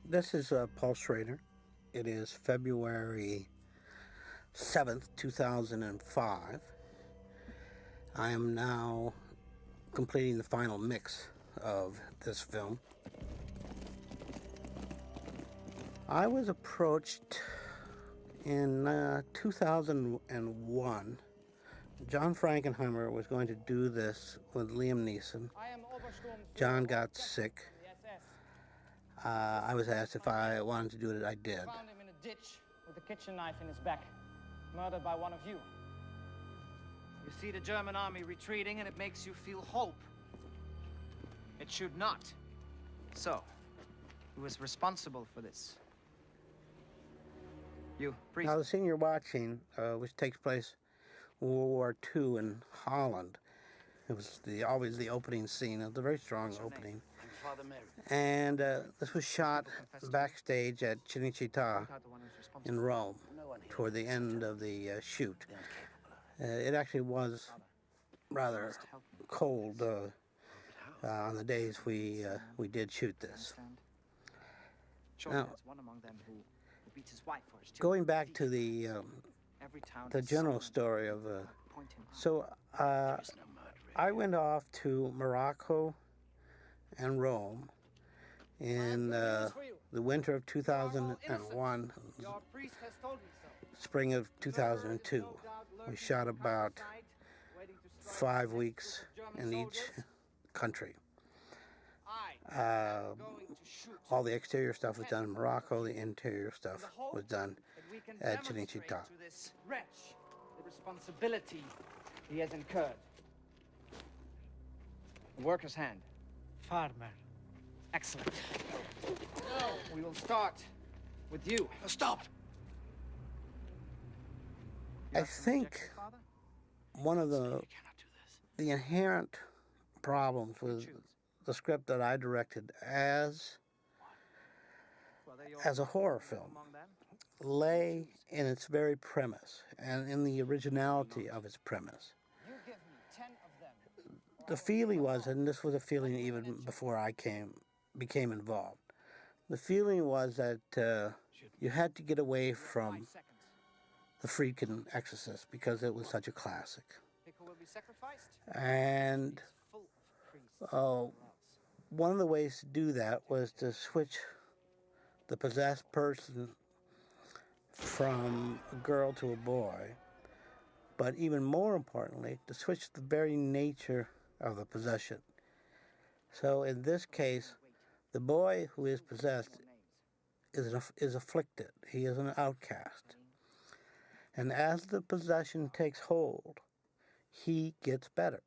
This is Paul Schrader. It is February 7th, 2005. I am now completing the final mix of this film. I was approached in 2001. John Frankenheimer was going to do this with Liam Neeson. John got sick. I was asked if I wanted to do it. I did. Found him in a ditch with a kitchen knife in his back, murdered by one of you. You see the German army retreating, and it makes you feel hope. It should not. So, who is responsible for this? You, priest. Now, the scene you're watching, which takes place in World War II in Holland, it was always the opening scene. It was a very strong opening. And this was shot backstage at Cinecittà in Rome toward the end of the shoot. It actually was rather cold on the days we did shoot this. Now, going back to the general story of I went off to Morocco and Rome in the winter of 2001, spring of 2002. We shot about 5 weeks in each country. All the exterior stuff was done in Morocco, the interior stuff was done at Cinecittà. The responsibility he has incurred. The worker's hand. Farmer. Excellent. We will start with you. Stop! I think one of the inherent problems with the script that I directed as a horror film lay in its very premise and in the originality of its premise. The feeling was, and this was a feeling even before I became involved, the feeling was that you had to get away from the Friedkin Exorcist because it was such a classic. And one of the ways to do that was to switch the possessed person from a girl to a boy, but even more importantly, to switch the very nature of the possession. So in this case, the boy who is possessed is afflicted. He is an outcast. And as the possession takes hold, he gets better.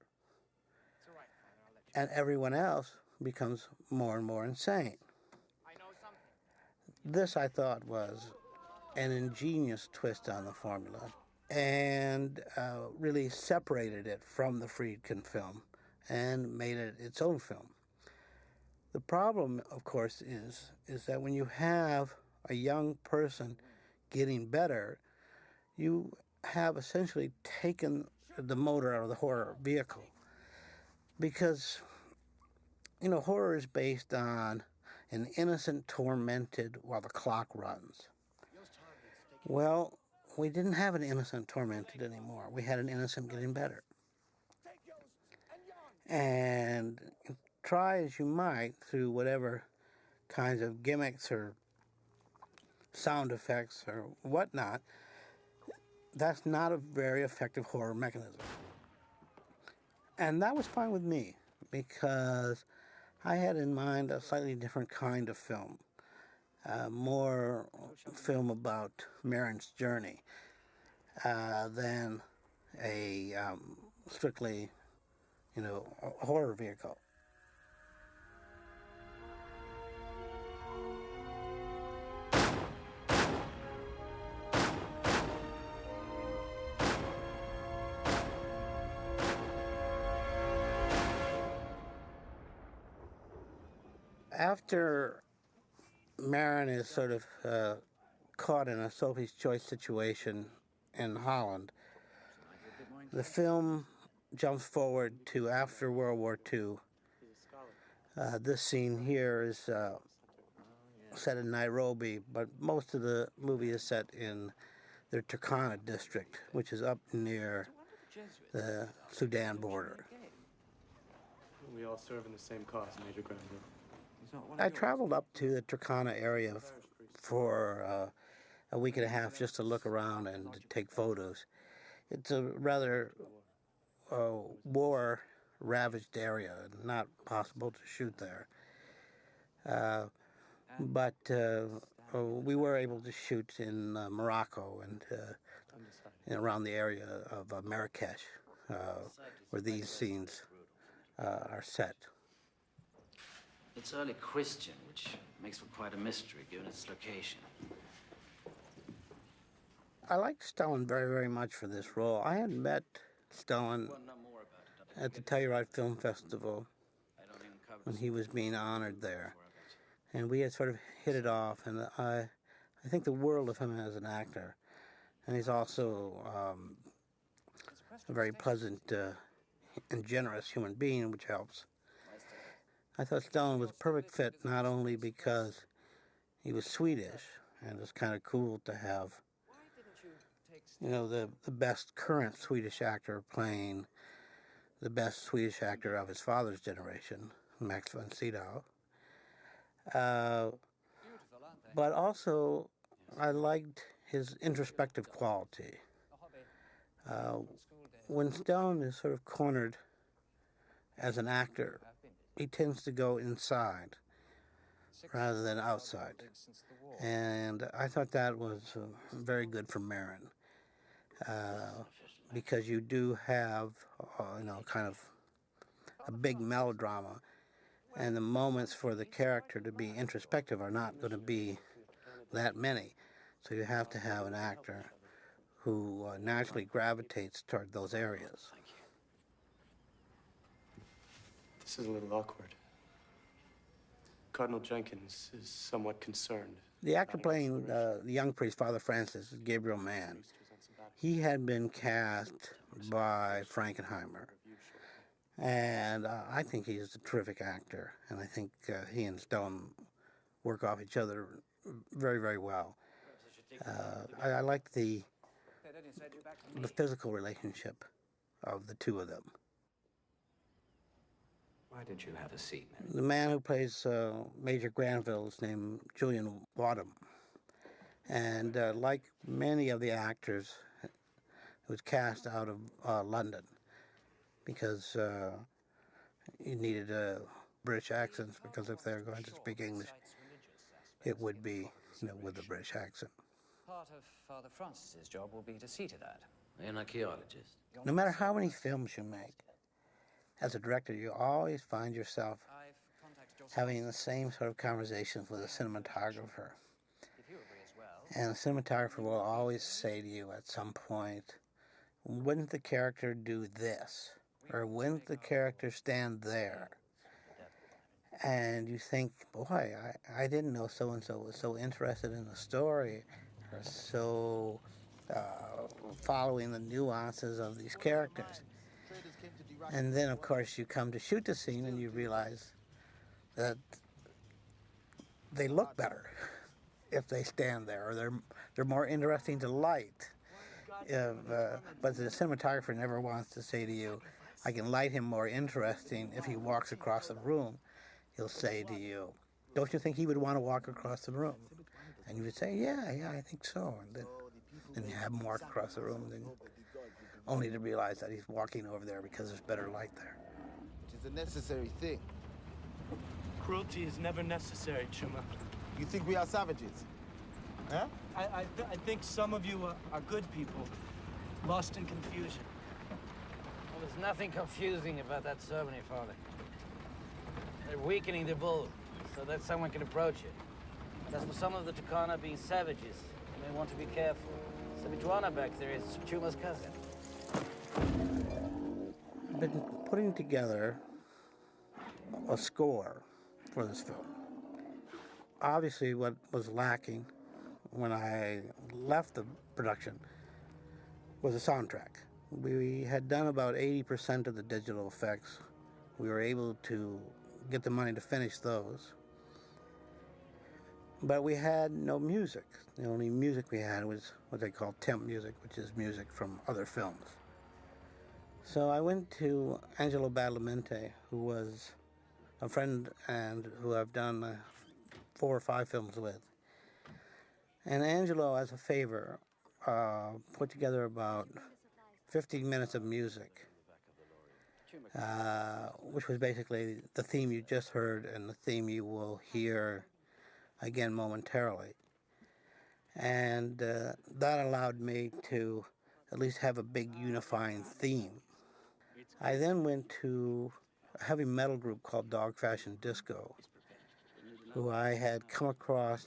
And everyone else becomes more and more insane. This, I thought, was an ingenious twist on the formula and really separated it from the Friedkin film and made it its own film. The problem, of course, is that when you have a young person getting better, you have essentially taken the motor out of the horror vehicle. Because, horror is based on an innocent tormented while the clock runs. Well, we didn't have an innocent tormented anymore. We had an innocent getting better. And try as you might through whatever kinds of gimmicks or sound effects or whatnot, that's not a very effective horror mechanism. And that was fine with me because I had in mind a slightly different kind of film, more film about Marin's journey than a strictly, a horror vehicle. After Marin is sort of caught in a Sophie's Choice situation in Holland, the film jumps forward to after World War II. This scene here is set in Nairobi, but most of the movie is set in the Turkana district, which is up near the Sudan border. We all serve in the same cause, Major Granville. I traveled up to the Turkana area for a week and a half just to look around and to take photos. It's a rather war-ravaged area, not possible to shoot there. But we were able to shoot in Morocco and around the area of Marrakesh, where these scenes are set. It's early Christian, which makes for quite a mystery given its location. I liked Stellan very, very much for this role. I had met Stellan at the Telluride Film Festival when he was being honored there. And we had sort of hit it off, and I think the world of him as an actor. And he's also a very pleasant and generous human being, which helps. I thought Stellan was a perfect fit, not only because he was Swedish, and it was kind of cool to have, you know, the best current Swedish actor playing the best Swedish actor of his father's generation, Max von Sydow. But also, I liked his introspective quality. When Stellan is sort of cornered as an actor, he tends to go inside rather than outside. And I thought that was very good for Marin, because you do have, you know, kind of a big melodrama, and the moments for the character to be introspective are not going to be that many. So you have to have an actor who naturally gravitates toward those areas. This is a little awkward. Cardinal Jenkins is somewhat concerned. The actor playing the young priest, Father Francis, is Gabriel Mann. He had been cast by Frankenheimer. And I think he's a terrific actor. And I think he and Stellan work off each other very, very well. I like the physical relationship of the two of them. Why did you have a seat? The man who plays Major Granville is named Julian Wadham. And like many of the actors, it was cast out of London because you needed British accents, because if they're going to speak English, it would be, you know, with a British accent. Part of Father Francis's job will be to see to that. An archaeologist. No matter how many films you make, as a director, you always find yourself having the same sort of conversations with a cinematographer. And the cinematographer will always say to you at some point, wouldn't the character do this? Or wouldn't the character stand there? And you think, boy, I didn't know so-and-so was so interested in the story, or so following the nuances of these characters. And then, of course, you come to shoot the scene and you realize that they look better if they stand there, or they're more interesting to light. But the cinematographer never wants to say to you, I can light him more interesting if he walks across the room. He'll say to you, don't you think he would want to walk across the room? And you would say, yeah, I think so. And then you have him walk across the room, then only to realize that he's walking over there because there's better light there. It is a necessary thing. Cruelty is never necessary, Chuma. You think we are savages? Huh? I think some of you are good people, lost in confusion. Well, there's nothing confusing about that ceremony, Father. They're weakening the bull so that someone can approach it. As for some of the Turkana being savages, you may want to be careful. Sabitwana back there is Chuma's cousin. I've been putting together a score for this film. Obviously, what was lacking when I left the production was a soundtrack. We had done about 80% of the digital effects. We were able to get the money to finish those. But we had no music. The only music we had was what they call temp music, which is music from other films. So I went to Angelo Badalamenti, who was a friend and who I've done 4 or 5 films with. And Angelo, as a favor, put together about 15 minutes of music, which was basically the theme you just heard and the theme you will hear again momentarily. And that allowed me to at least have a big unifying theme. I then went to a heavy metal group called Dog Fashion Disco, who I had come across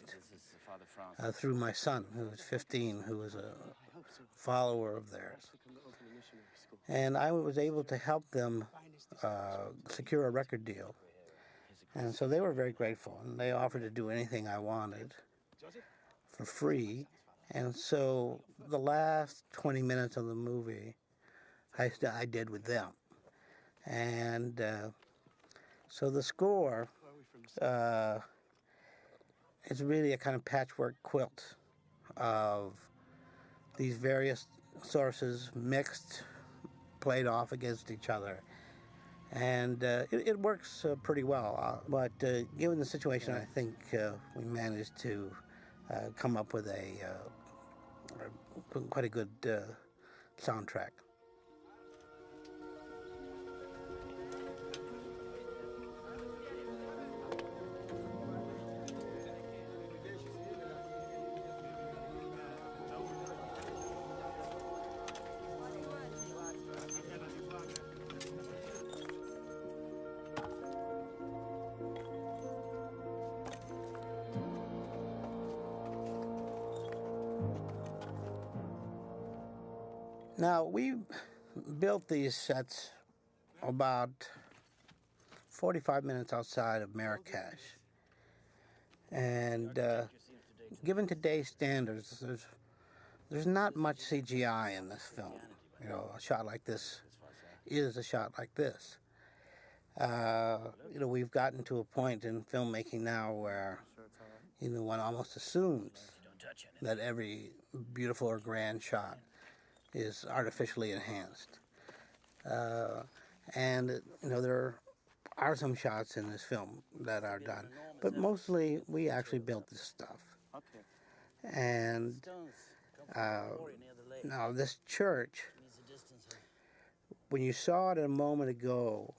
through my son, who was 15, who was a follower of theirs. And I was able to help them secure a record deal. And so they were very grateful, and they offered to do anything I wanted for free. And so the last 20 minutes of the movie I did with them. And so the score is really a kind of patchwork quilt of these various sources mixed, played off against each other. And it works pretty well. But given the situation, I think we managed to come up with quite a good soundtrack. Now, we built these sets about 45 minutes outside of Marrakesh. And given today's standards, there's not much CGI in this film. You know, a shot like this is a shot like this. You know, we've gotten to a point in filmmaking now where, you know, one almost assumes that every beautiful or grand shot is artificially enhanced. And, you know, there are some shots in this film that are done, but mostly we actually built this stuff. And now this church, when you saw it a moment ago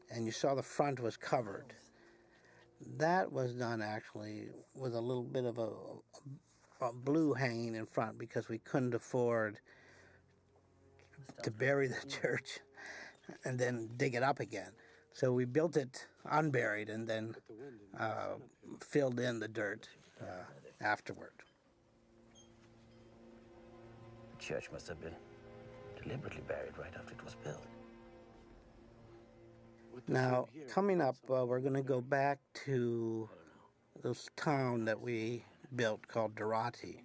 and you saw the front was covered, that was done actually with a little bit of a blue hanging in front because we couldn't afford to bury the church and then dig it up again. So we built it unburied and then filled in the dirt afterward. The church must have been deliberately buried right after it was built. Now, coming up, we're going to go back to this town that we built called Durrati.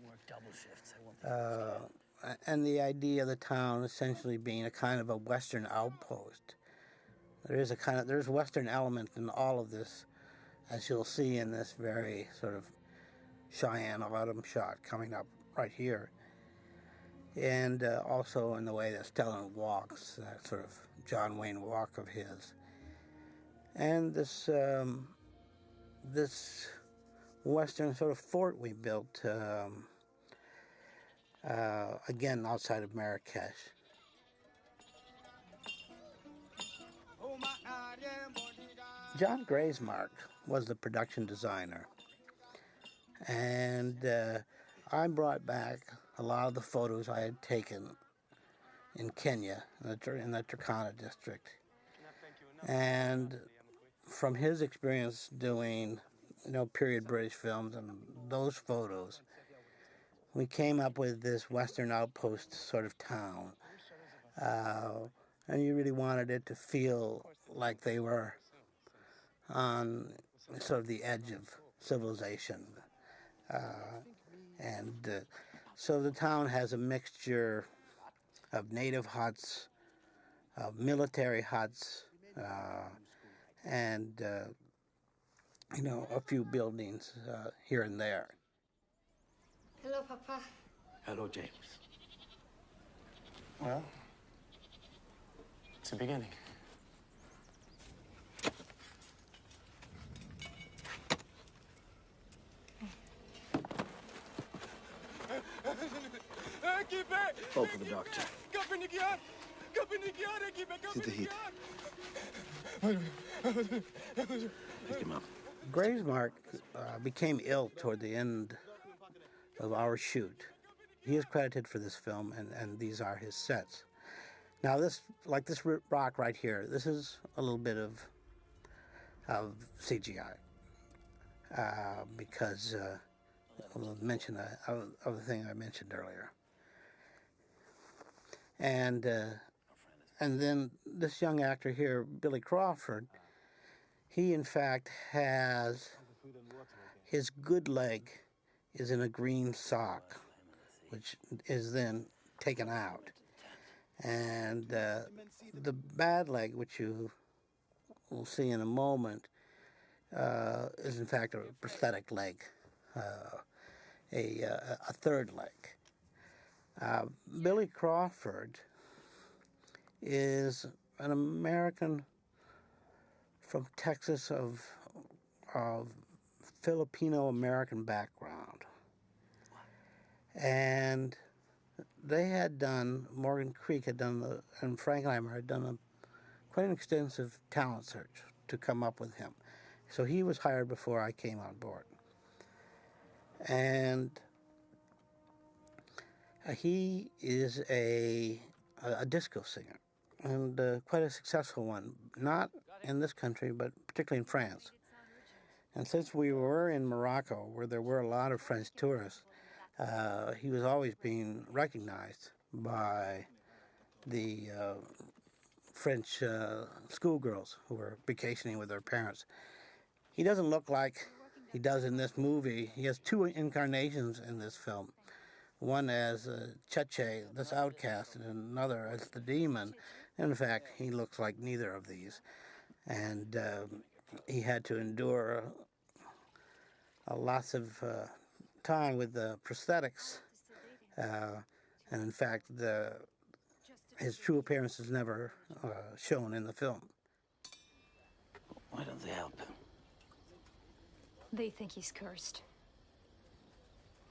And the idea of the town essentially being a kind of a Western outpost. There's Western element in all of this, as you'll see in this very sort of Cheyenne autumn shot coming up right here. And also in the way that Stellan walks, that sort of John Wayne walk of his. And this Western sort of fort we built, again, outside of Marrakesh. John Graysmark was the production designer. And I brought back a lot of the photos I had taken in Kenya, in the Turkana district. And from his experience doing, you know, period British films and those photos, we came up with this Western outpost sort of town. And you really wanted it to feel like they were on sort of the edge of civilization. So the town has a mixture of native huts, of military huts, and you know, a few buildings here and there. Hello, Papa. Hello, James. Well, it's a beginning. Call for the doctor. Is the heat? Pick him up. Gravesmark became ill toward the end of our shoot. He is credited for this film, and these are his sets. Now, this rock right here, this is a little bit of CGI because I'll mention of the thing I mentioned earlier. And then this young actor here, Billy Crawford, he in fact has his good leg is in a green sock, which is then taken out. And the bad leg, which you will see in a moment, is in fact a prosthetic leg, a third leg. Billy Crawford is an American from Texas of Filipino-American background. And they had done, Morgan Creek had done, and Frankenheimer had done quite an extensive talent search to come up with him. So he was hired before I came on board. And he is a disco singer, and quite a successful one, not in this country, but particularly in France. And since we were in Morocco, where there were a lot of French tourists, he was always being recognized by the French schoolgirls who were vacationing with their parents. He doesn't look like he does in this movie. He has two incarnations in this film. One as Cheche, this outcast, and another as the demon. In fact, he looks like neither of these. And he had to endure lots of time with the prosthetics. And in fact, his true appearance is never shown in the film. Why don't they help him? They think he's cursed.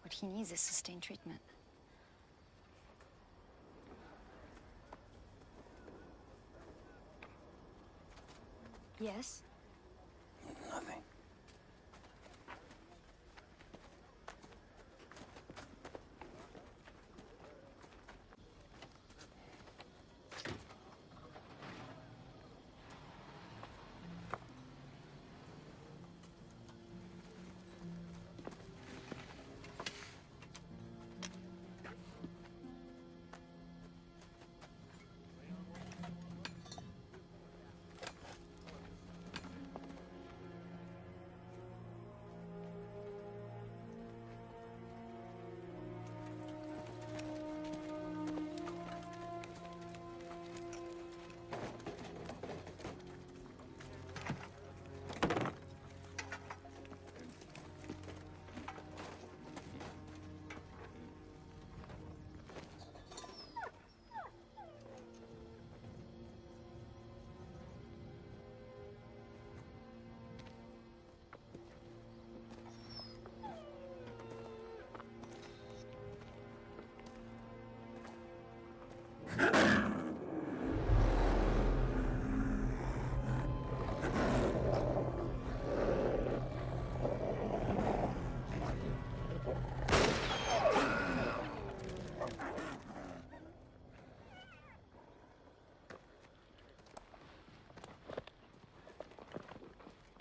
What he needs is sustained treatment. Yes? Nothing.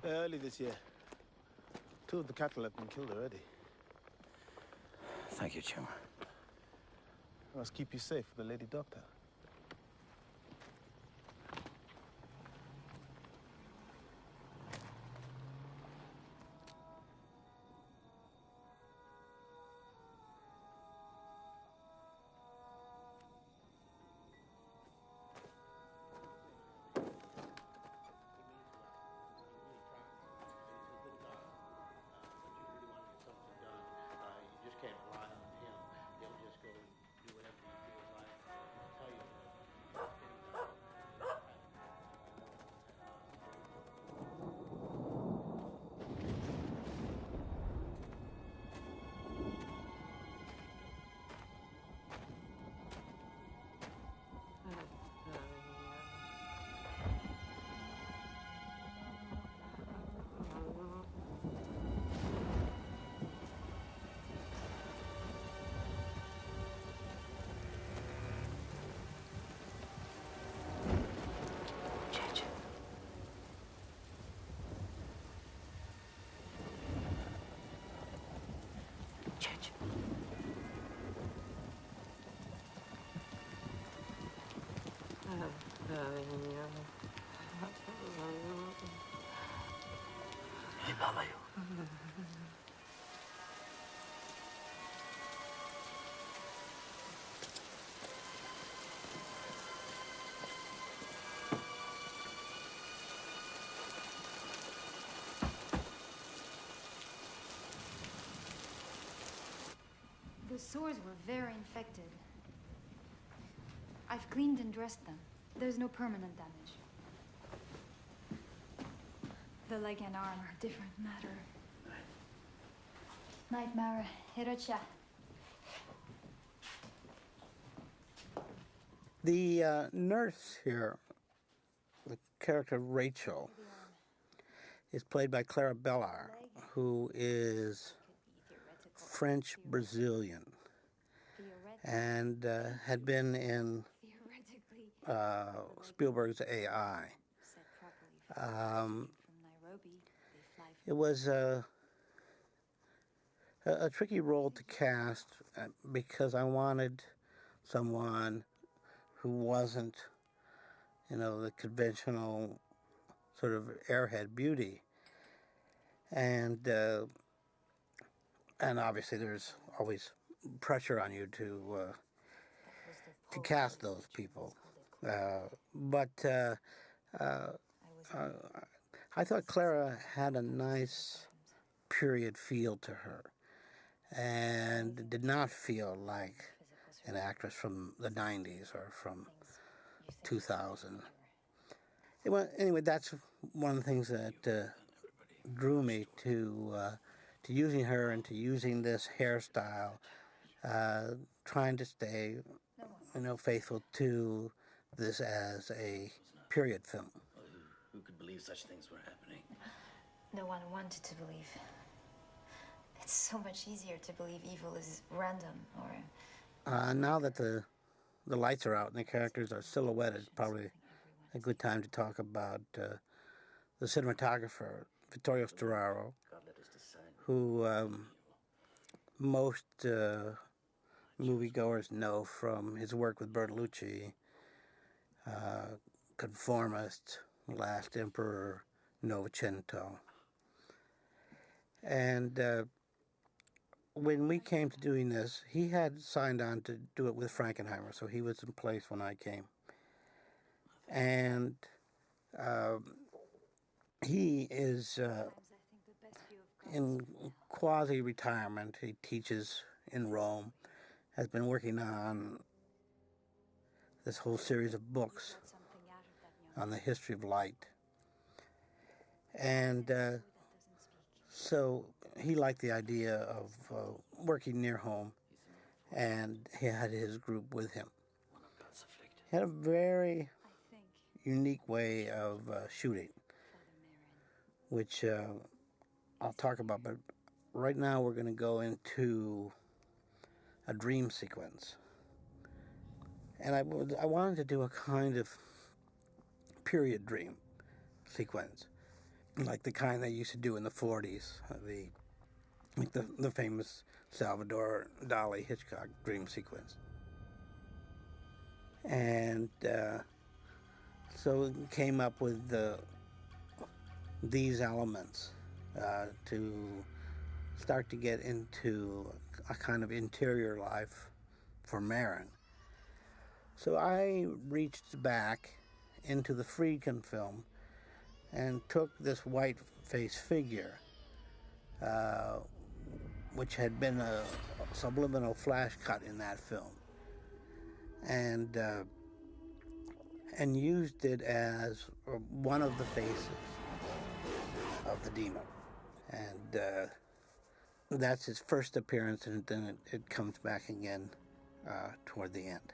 Early this year. 2 of the cattle have been killed already. Thank you, Jim. I must keep you safe for the lady doctor. Church. The sores were very infected. I've cleaned and dressed them. There's no permanent damage. The leg and arm are a different matter. Night, Mara. Hirocha. The nurse here, the character Rachel, is played by Clara Bellar, who is French-Brazilian and had been in Spielberg's AI. It was a tricky role to cast because I wanted someone who wasn't, the conventional sort of airhead beauty. And obviously there's always pressure on you to cast those people. But I thought Clara had a nice period feel to her and did not feel like an actress from the 90s or from 2000. Anyway, that's one of the things that drew me to using her and to using this hairstyle, trying to stay, faithful to this as a period film. Who could believe such things were happening? No one wanted to believe. It's so much easier to believe evil is random or... Now that the lights are out and the characters are silhouetted, it's probably a good time to talk about the cinematographer, Vittorio Storaro, who most moviegoers know from his work with Bertolucci, Conformist, Last Emperor, Novecento. And when we came to doing this, he had signed on to do it with Frankenheimer, so he was in place when I came. And he is in quasi-retirement. He teaches in Rome, has been working on this whole series of books on the history of light. And so he liked the idea of working near home, and he had his group with him. He had a very unique way of shooting, which I'll talk about, but right now we're going to go into a dream sequence. And I wanted to do a kind of period dream sequence, like the kind they used to do in the 40s, the famous Salvador Dali Hitchcock dream sequence. And so it came up with these elements to start to get into a kind of interior life for Marin. So I reached back into the Friedkin film and took this white-faced figure, which had been a subliminal flash cut in that film, and used it as one of the faces of the demon. And that's his first appearance, and then it comes back again toward the end.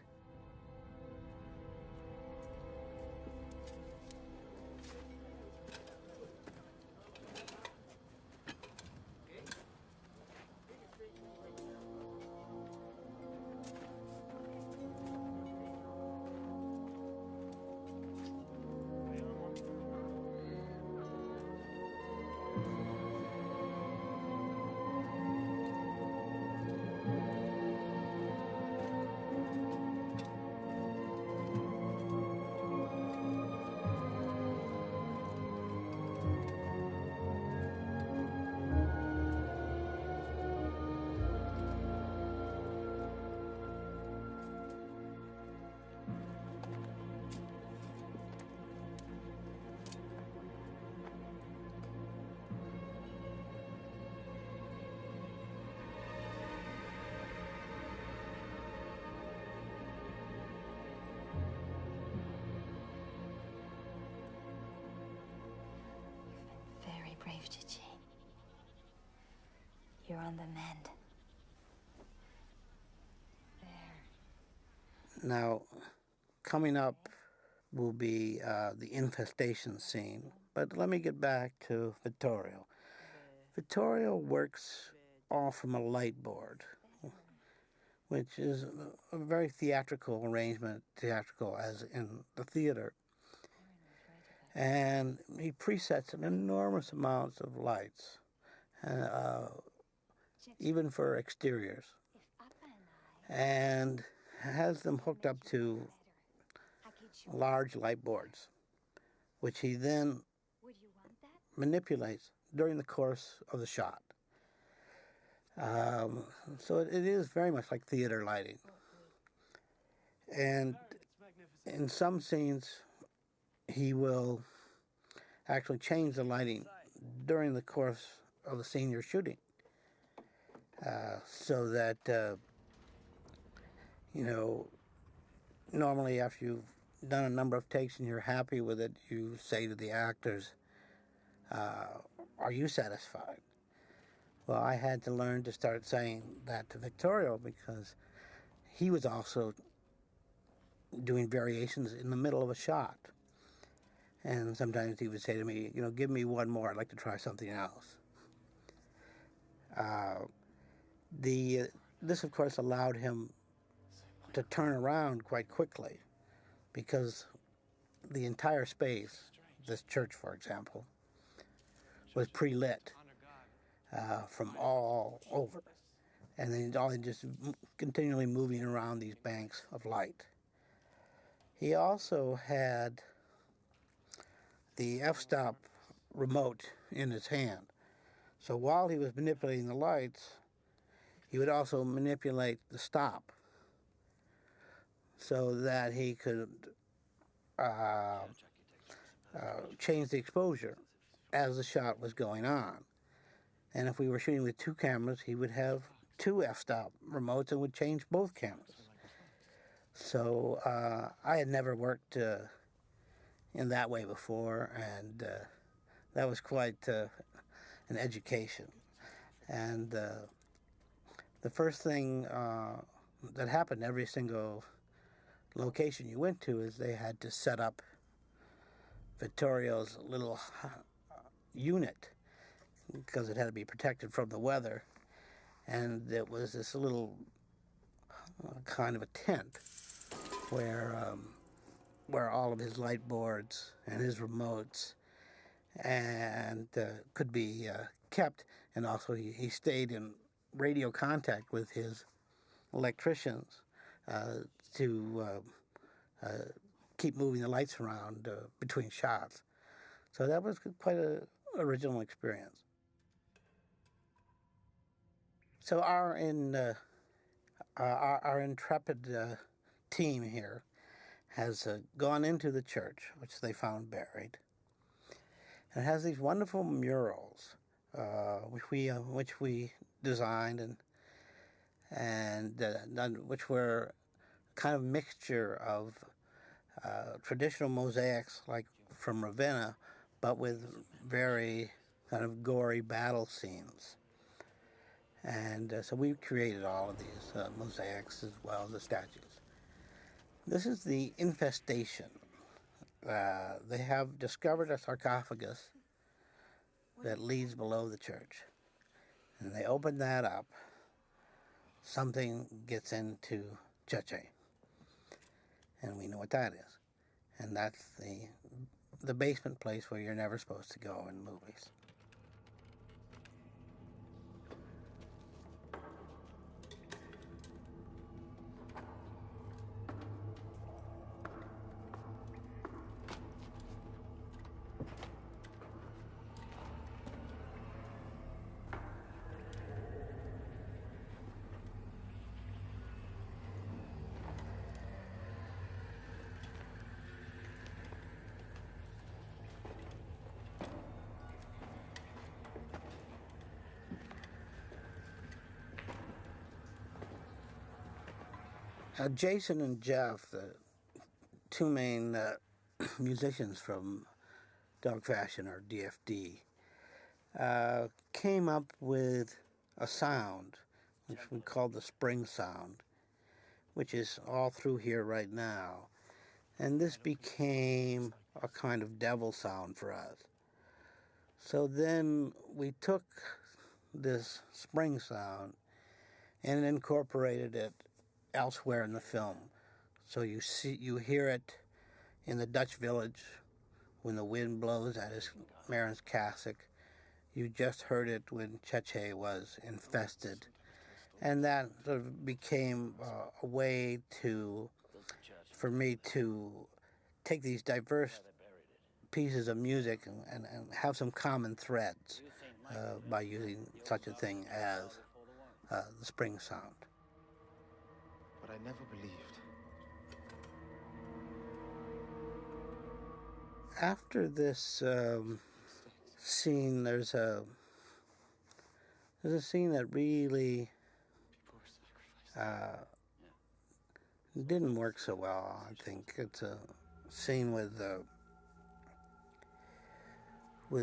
you're on the mend. There. Now, coming up will be the infestation scene, but let me get back to Vittorio. Vittorio works all from a light board, which is a very theatrical arrangement, theatrical as in the theater. And he presets an enormous amounts of lights, even for exteriors, and has them hooked up to large light boards, which he then manipulates during the course of the shot. So it is very much like theater lighting. And in some scenes, he will actually change the lighting during the course of the scene you're shooting, so that, normally after you've done a number of takes and you're happy with it, you say to the actors, are you satisfied? Well, I had to learn to start saying that to Vittorio because he was also doing variations in the middle of a shot. And sometimes he would say to me, give me one more, I'd like to try something else. This, of course, allowed him to turn around quite quickly because the entire space, this church, for example, was pre-lit from all over. And then all just continually moving around these banks of light. He also had the f-stop remote in his hand. So while he was manipulating the lights, he would also manipulate the stop so that he could change the exposure as the shot was going on. And if we were shooting with two cameras, he would have two f-stop remotes and would change both cameras. So I had never worked in that way before, and that was quite an education. And the first thing that happened every single location you went to is they had to set up Vittorio's little unit because it had to be protected from the weather. And it was this little kind of a tent where all of his light boards and his remotes and could be kept. And also he stayed in radio contact with his electricians to keep moving the lights around between shots. So that was quite an original experience. So our intrepid team here has gone into the church, which they found buried. And it has these wonderful murals, which we designed and which were kind of mixture of traditional mosaics like from Ravenna, but with very kind of gory battle scenes. And so we created all of these mosaics as well as the statues. This is the infestation. They have discovered a sarcophagus that leads below the church. And they open that up. Something gets into Cheche. And we know what that is. And that's the basement place where you're never supposed to go in movies. Jason and Jeff, the two main musicians from Dog Fashion or DFD, came up with a sound, which we call the spring sound, which is all through here right now. And this became a kind of devil sound for us. So then we took this spring sound and incorporated it elsewhere in the film. So you hear it in the Dutch village when the wind blows at his Marin's cassock. You just heard it when Cheche was infested. And that sort of became a way for me to take these diverse pieces of music and have some common threads by using such a thing as the spring sound. But I never believed. After this scene, there's a scene that really didn't work so well, I think. It's a scene with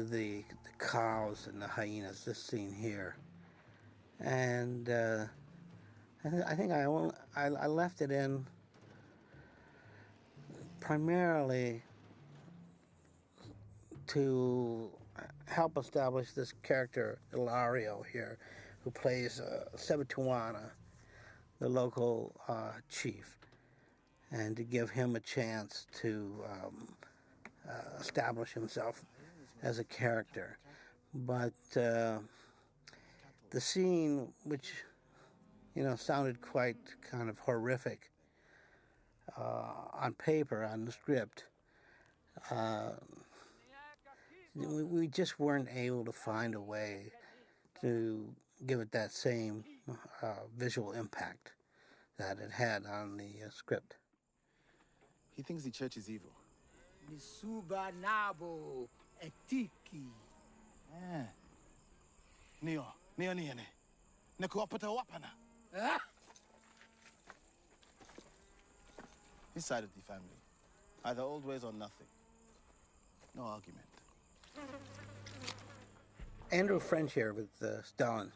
the cows and the hyenas, this scene here. And I think I left it in primarily to help establish this character, Ilario here, who plays Sebatuana, the local chief, and to give him a chance to establish himself as a character. But the scene, which sounded quite kind of horrific on paper, on the script, we just weren't able to find a way to give it that same visual impact that it had on the script. He thinks the church is evil. Nisuba nabo etiki. Neo niene. Nekuapata wapana. His side of the family. Either old ways or nothing. No argument. Andrew French here with Stalin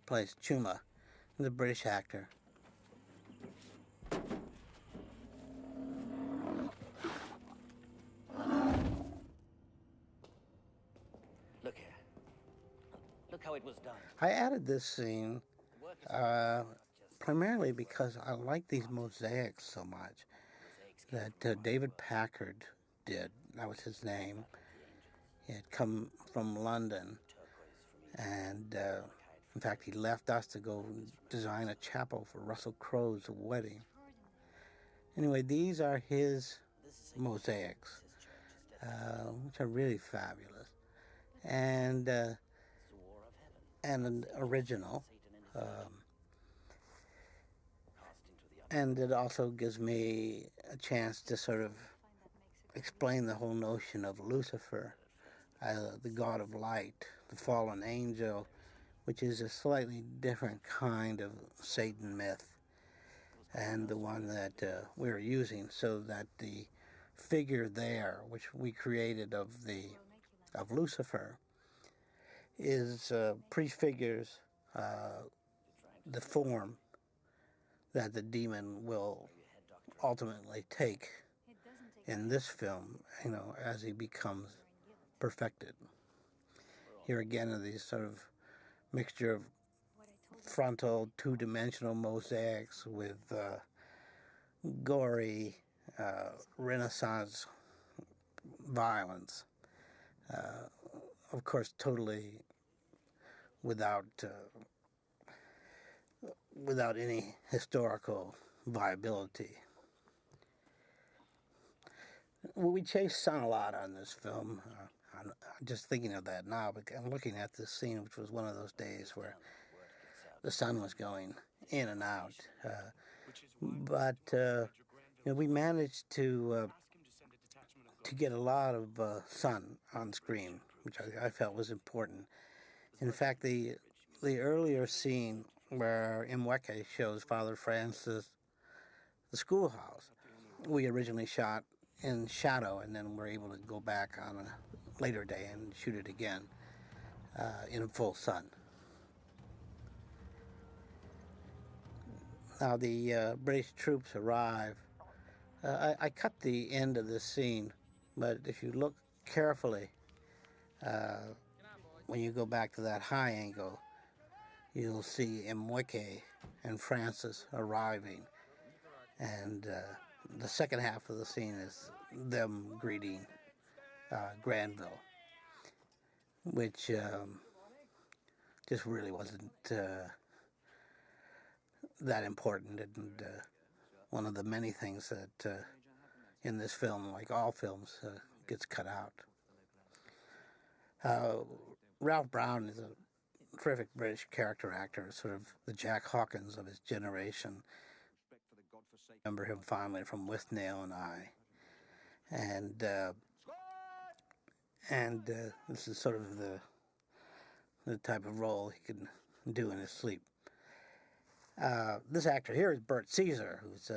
plays Chuma, the British actor. Look here. Look how it was done. I added this scene primarily because I like these mosaics so much that David Packard did. That was his name. He had come from London, and in fact, he left us to go design a chapel for Russell Crowe's wedding. Anyway, these are his mosaics, which are really fabulous, and an original. And it also gives me a chance to sort of explain the whole notion of Lucifer, the god of light, the fallen angel, which is a slightly different kind of Satan myth, and the one that we're using, so that the figure there, which we created of Lucifer, is prefigures the form that the demon will ultimately take in this film, as he becomes perfected. Here again are these sort of mixture of frontal, two-dimensional mosaics with gory Renaissance violence. Of course, totally without any historical viability. We chased sun a lot on this film. I'm just thinking of that now, but I'm looking at this scene, which was one of those days where the sun was going in and out. But we managed to get a lot of sun on screen, which I felt was important. In fact, the earlier scene where Mweke shows Father Francis the schoolhouse, we originally shot in shadow, and then we're able to go back on a later day and shoot it again in full sun. Now the British troops arrive. I cut the end of this scene, but if you look carefully, when you go back to that high angle, you'll see Mweke and Francis arriving, and the second half of the scene is them greeting Granville, which just really wasn't that important, and one of the many things that in this film, like all films, gets cut out. Ralph Brown is a terrific British character actor, sort of the Jack Hawkins of his generation. I remember him fondly from With Nail and I, and this is sort of the type of role he could do in his sleep. This actor here is Bert Caesar, who's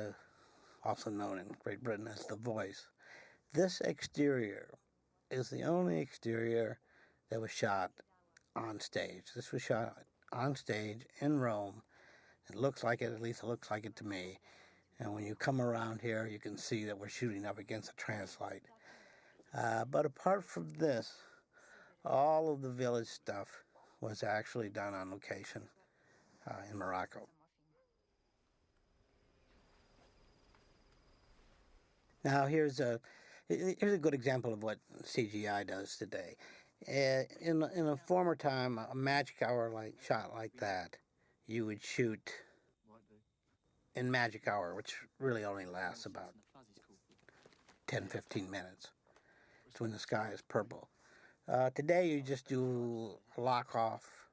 also known in Great Britain as The Voice. This exterior is the only exterior that was shot on stage. This was shot on stage in Rome. It looks like it, at least it looks like it to me. And when you come around here, you can see that we're shooting up against a translight. But apart from this, all of the village stuff was actually done on location in Morocco. Now here's a good example of what CGI does today. In a former time, a magic hour shot like that, you would shoot in magic hour, which really only lasts about 10-15 minutes. It's when the sky is purple. Today you just do a lock off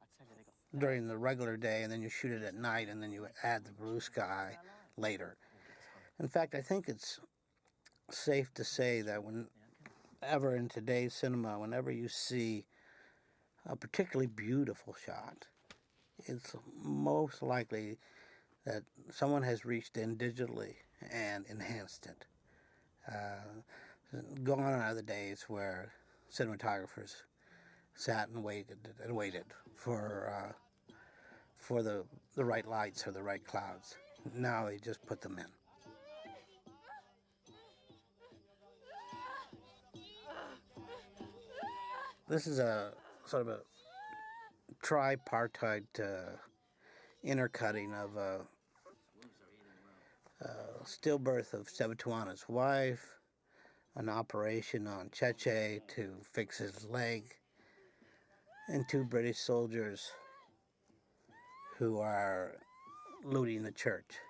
during the regular day, and then you shoot it at night, and then you add the blue sky later. In fact, I think it's safe to say that whenever in today's cinema, whenever you see a particularly beautiful shot, it's most likely that someone has reached in digitally and enhanced it. Gone are the days where cinematographers sat and waited for the right lights or the right clouds. Now they just put them in. This is a sort of a tripartite intercutting of a stillbirth of Sebatuana's wife, an operation on Cheche to fix his leg, and two British soldiers who are looting the church.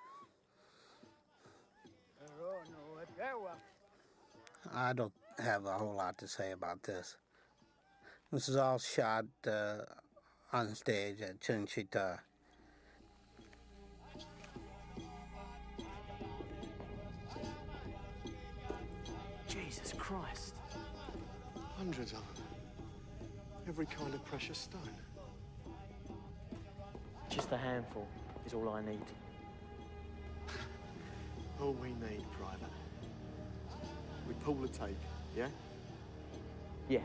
I don't have a whole lot to say about this. This is all shot on stage at Cinecittà. Jesus Christ. Hundreds of them. Every kind of precious stone. Just a handful is all I need. All we need, Private. We pull the tape, yeah? Yeah.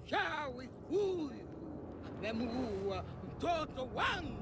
Ciao, Lemua, Toto One.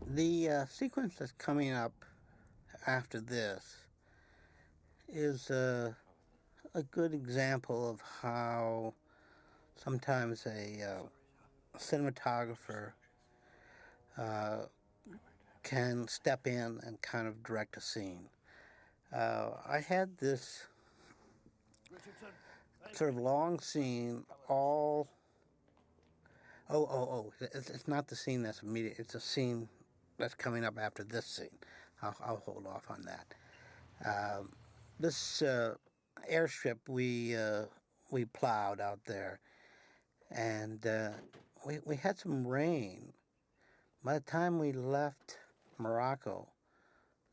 The sequence that's coming up after this is a good example of how sometimes a cinematographer can step in and kind of direct a scene. I had this sort of long scene, it's not the scene that's immediate, it's a scene that's coming up after this scene. I'll hold off on that. This airstrip we plowed out there, and we had some rain. By the time we left Morocco,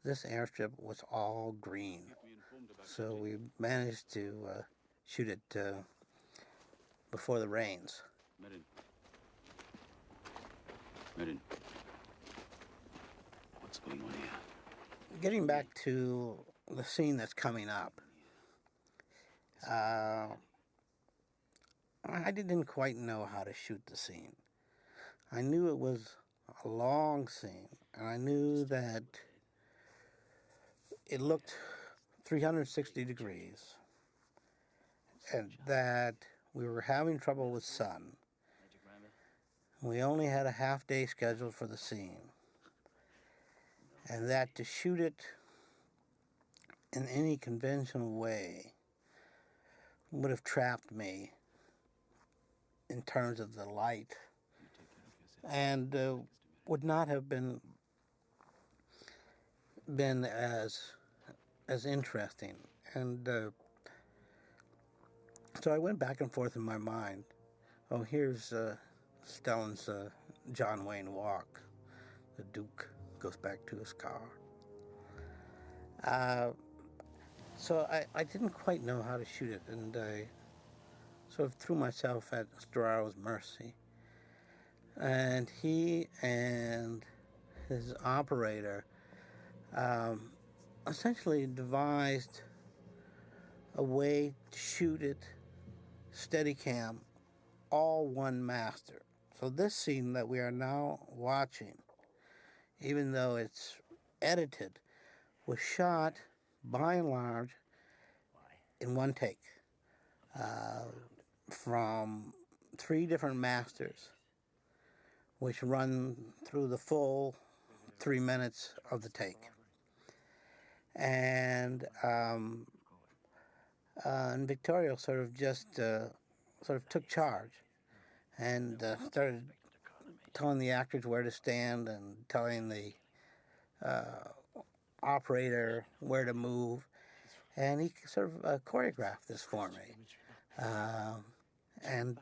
this airstrip was all green. So we managed to shoot it before the rains. Merin, what's going on here? Getting back to the scene that's coming up, I didn't quite know how to shoot the scene. I knew it was a long scene, and I knew that it looked 360 degrees, and that we were having trouble with sun. We only had a half-day scheduled for the scene, and that to shoot it in any conventional way would have trapped me in terms of the light, and would not have been as interesting. And so I went back and forth in my mind. Oh, here's Stellan's John Wayne walk. The Duke goes back to his car. So I didn't quite know how to shoot it, and I sort of threw myself at Storaro's mercy. And he and his operator essentially devised a way to shoot it Steadicam, all one master. So this scene that we are now watching, even though it's edited, was shot by and large in one take from 3 different masters, which run through the full 3 minutes of the take. And Victorio sort of just took charge and started telling the actors where to stand and telling the operator where to move, and he sort of choreographed this for me, and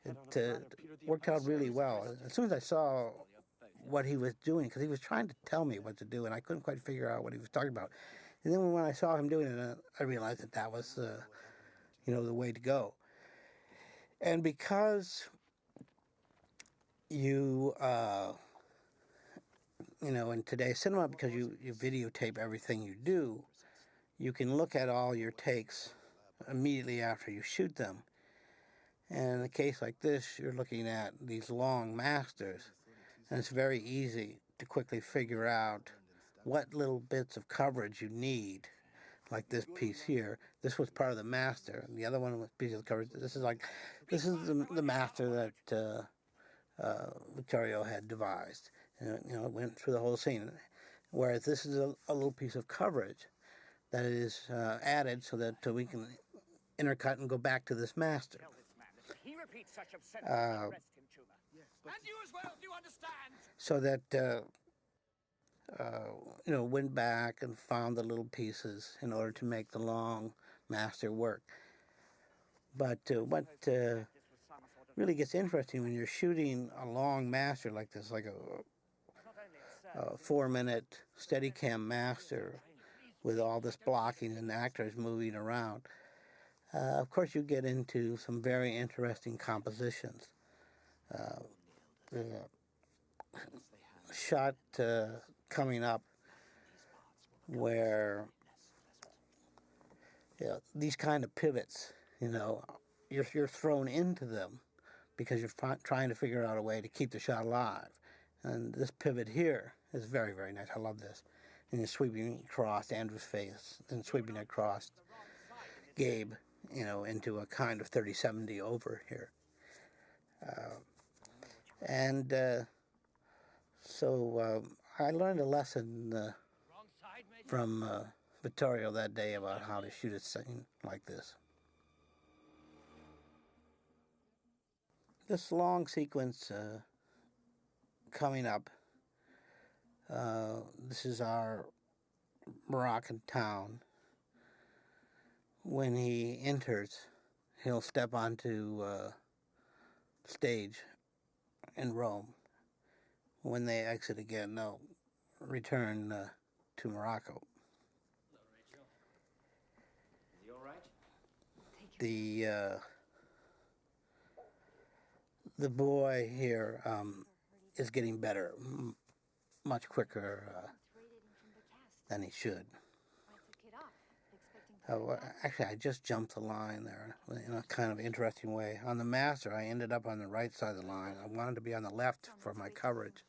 it worked out really well. As soon as I saw what he was doing, because he was trying to tell me what to do, and I couldn't quite figure out what he was talking about. And then when I saw him doing it, I realized that that was, the way to go. And because you, in today's cinema, because you videotape everything you do, you can look at all your takes immediately after you shoot them. And in a case like this, you're looking at these long masters, and it's very easy to quickly figure out what little bits of coverage you need. Like this piece here, this was part of the master, and the other one was piece of coverage. This is the master that Vittorio had devised. And, it went through the whole scene. Whereas this is a little piece of coverage that is added so that we can intercut and go back to this master. So that went back and found the little pieces in order to make the long master work. But what really gets interesting when you're shooting a long master like this, like a 4-minute Steadicam master with all this blocking and actors moving around, of course you get into some very interesting compositions. The shot coming up where these kind of pivots, you're thrown into them because you're trying to figure out a way to keep the shot alive. And this pivot here It's very, very nice. I love this. And you're sweeping across Andrew's face and sweeping across Gabe, you know, into a kind of 3070 over here. So I learned a lesson from Vittorio that day about how to shoot a scene like this. This long sequence coming up, this is our Moroccan town. When he enters, he'll step onto stage in Rome. When they exit again, they'll return to Morocco. Hello, Rachel. Is he all right? The boy here is getting better, much quicker than he should. Actually, I just jumped the line there in a kind of interesting way. On the master, I ended up on the right side of the line. I wanted to be on the left for my coverage.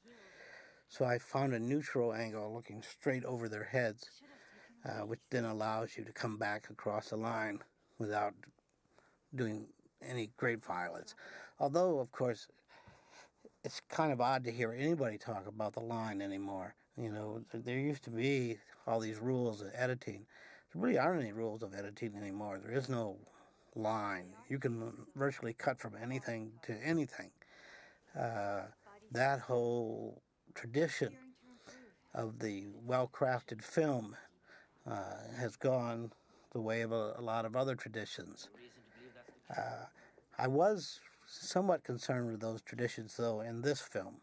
So I found a neutral angle looking straight over their heads, which then allows you to come back across the line without doing any great violence. Although, of course, it's kind of odd to hear anybody talk about the line anymore. You know, there used to be all these rules of editing. There really aren't any rules of editing anymore. There is no line. You can virtually cut from anything to anything. That whole tradition of the well-crafted film has gone the way of a lot of other traditions. I was somewhat concerned with those traditions, though, in this film,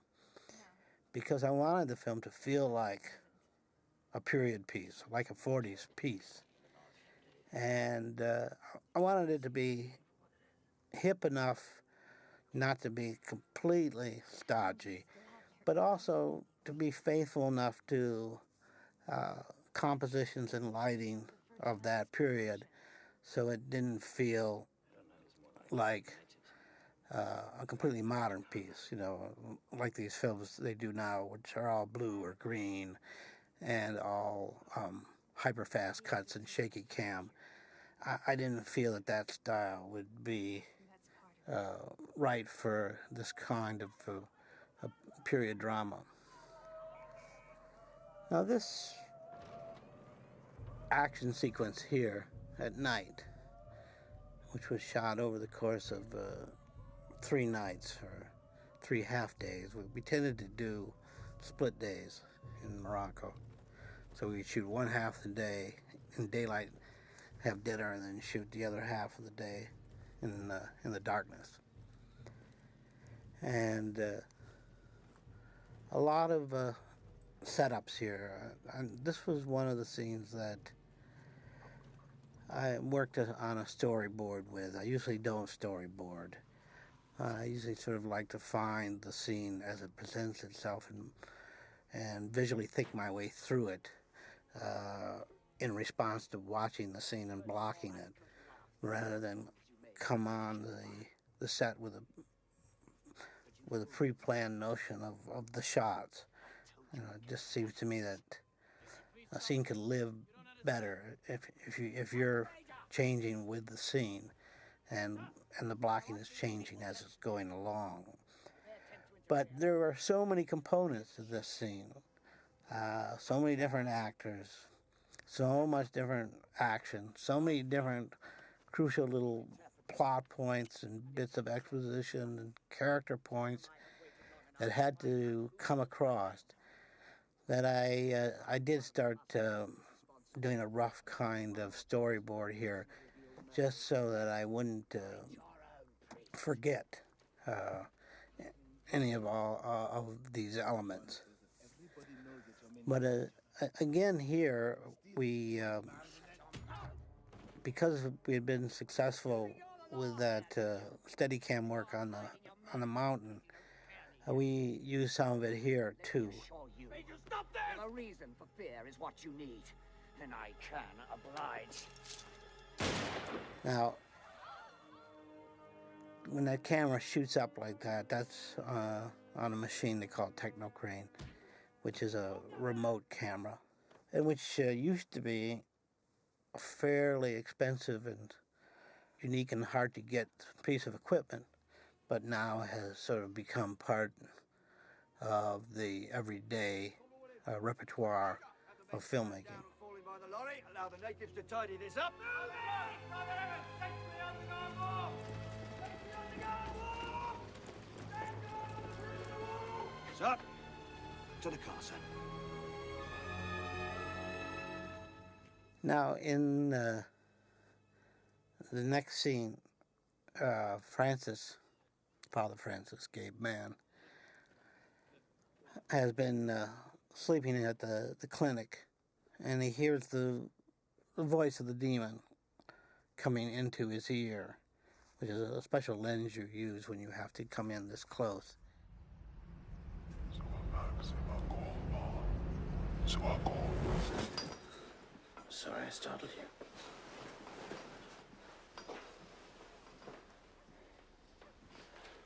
because I wanted the film to feel like a period piece, like a 40s piece. And I wanted it to be hip enough not to be completely stodgy, but also to be faithful enough to compositions and lighting of that period, so it didn't feel like a completely modern piece, you know, like these films they do now, which are all blue or green and all hyper-fast cuts and shaky cam. I didn't feel that that style would be right for this kind of a period drama. Now this action sequence here at night, which was shot over the course of 3 nights or 3 half days. We tended to do split days in Morocco. So we'd shoot one half of the day in daylight, have dinner, and then shoot the other half of the day in the darkness. And a lot of setups here. And this was one of the scenes that I worked on a storyboard with. I usually don't storyboard. I usually sort of like to find the scene as it presents itself and visually think my way through it in response to watching the scene and blocking it, rather than come on the set with a pre-planned notion of the shots. You know, it just seems to me that a scene could live better if you're changing with the scene and the blocking is changing as it's going along. But there are so many components to this scene, so many different actors, so much different action, so many different crucial little plot points and bits of exposition and character points that had to come across, that I did start doing a rough kind of storyboard here, just so that I wouldn't forget any of all of these elements. But again here, we because we had been successful with that Steadicam work on the mountain, we used some of it here too. Stop there! A reason for fear is what you need, and I can oblige. Now, when that camera shoots up like that, that's on a machine they call Techno Crane, which is a remote camera, and which used to be a fairly expensive and unique and hard to get piece of equipment, but now has sort of become part of the everyday repertoire of filmmaking. Allow the natives to tidy this up. So, to the car, son. Now, in the next scene, Father Francis, Gabe Mann, has been sleeping at the clinic, and he hears the voice of the demon coming into his ear, which is a special lens you use when you have to come in this close. Sorry I startled you.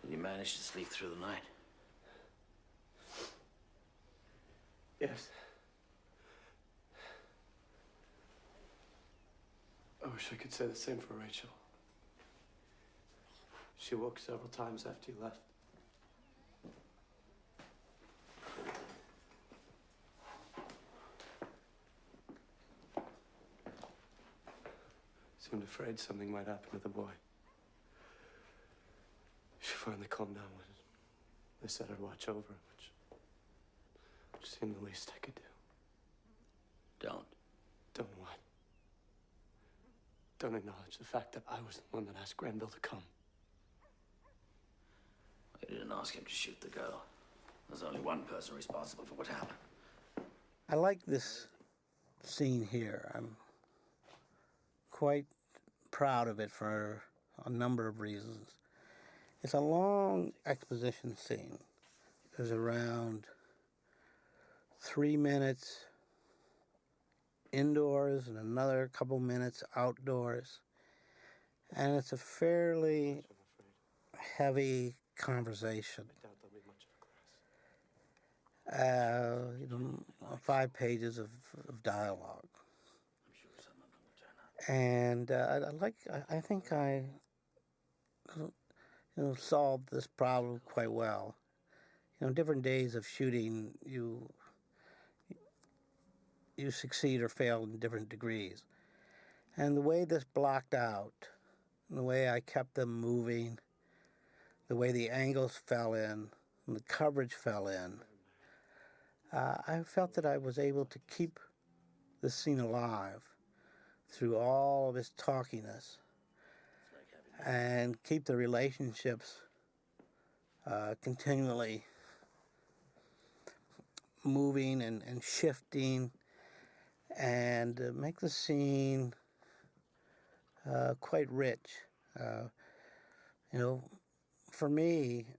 Did you manage to sleep through the night? Yes. I wish I could say the same for Rachel. She woke several times after you left. Seemed afraid something might happen to the boy. She finally calmed down when they said I'd watch over him, which seemed the least I could do. Don't. Don't what? Don't acknowledge the fact that I was the one that asked Granville to come. I didn't ask him to shoot the girl. There's only one person responsible for what happened. I like this scene here. I'm quite proud of it for a number of reasons. It's a long exposition scene. There's around 3 minutes indoors and another couple minutes outdoors. And it's a fairly heavy conversation. 5 pages of dialogue. And I think I solved this problem quite well. Different days of shooting, you succeed or fail in different degrees. And the way this blocked out, the way I kept them moving, the way the angles fell in, and the coverage fell in, I felt that I was able to keep the scene alive through all of his talkiness and keep the relationships continually moving and shifting, and make the scene quite rich. For me,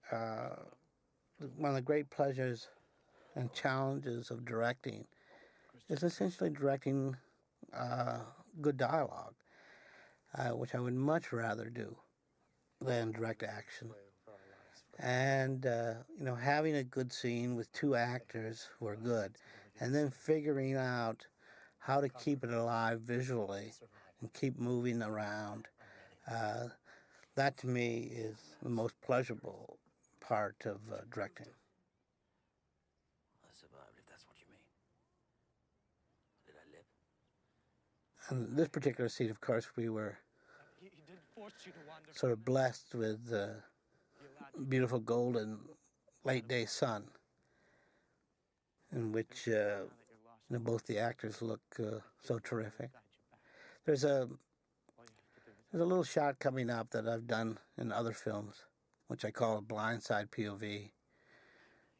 one of the great pleasures and challenges of directing is essentially directing good dialogue, which I would much rather do than direct action. And, having a good scene with 2 actors who are good, and then figuring out how to keep it alive visually and keep moving around, that to me is the most pleasurable part of directing. I survived, if that's what you mean. Did I live? And this particular scene, of course, we were sort of blessed with beautiful golden late day sun, in which both the actors look so terrific. There's a little shot coming up that I've done in other films, which I call a blindside POV,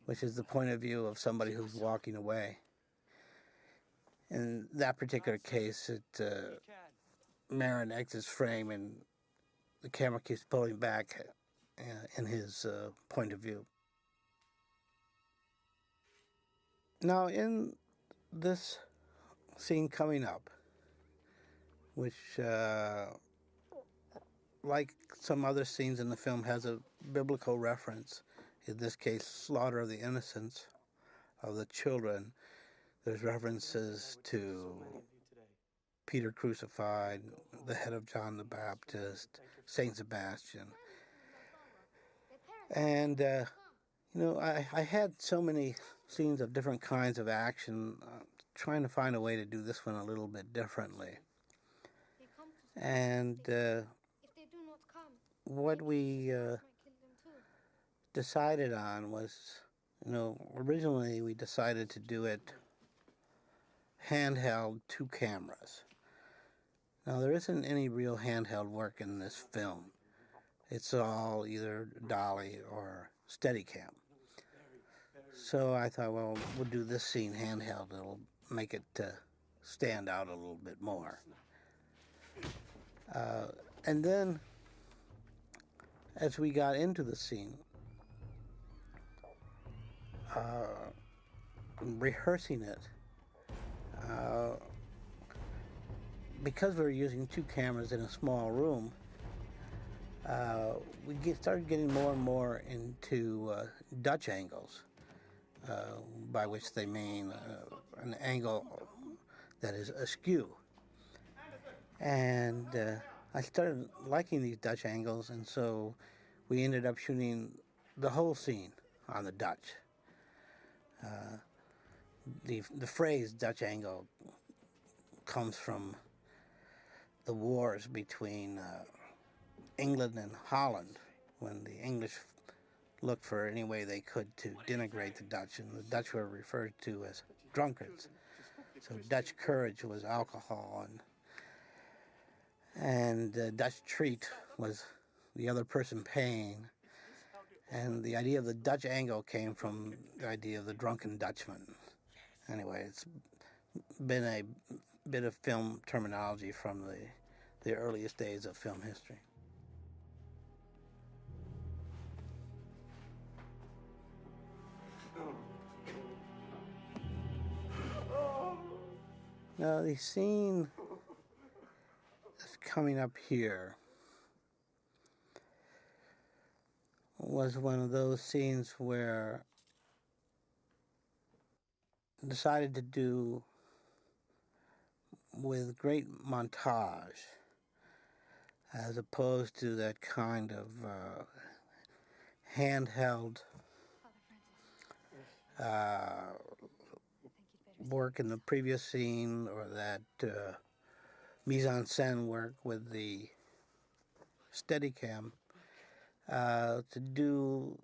which is the point of view of somebody who's walking away. In that particular case, Marin exits frame and the camera keeps pulling back in his point of view. Now, in this scene coming up, which, like some other scenes in the film, has a biblical reference, in this case, slaughter of the innocents, of the children. There's references to Peter crucified, the head of John the Baptist, Saint Sebastian. And, I had so many scenes of different kinds of action, trying to find a way to do this one a little bit differently. And what we decided on was, originally we decided to do it handheld, 2 cameras. Now, there isn't any real handheld work in this film. It's all either dolly or Steadicam. So I thought, well, we'll do this scene handheld. It'll make it stand out a little bit more. And then, as we got into the scene, rehearsing it, because we were using 2 cameras in a small room, we started getting more and more into Dutch angles, by which they mean an angle that is askew. And I started liking these Dutch angles, and so we ended up shooting the whole scene on the Dutch. The phrase Dutch angle comes from the wars between England and Holland, when the English looked for any way they could to denigrate the Dutch, and the Dutch were referred to as drunkards. So Dutch courage was alcohol, and Dutch treat was the other person paying. And the idea of the Dutch angle came from the idea of the drunken Dutchman. Anyway, it's been a bit of film terminology from the earliest days of film history. Now, the scene that's coming up here was one of those scenes where I decided to do with great montage, as opposed to that kind of handheld work in the previous scene, or that mise-en-scène work with the Steadicam. To do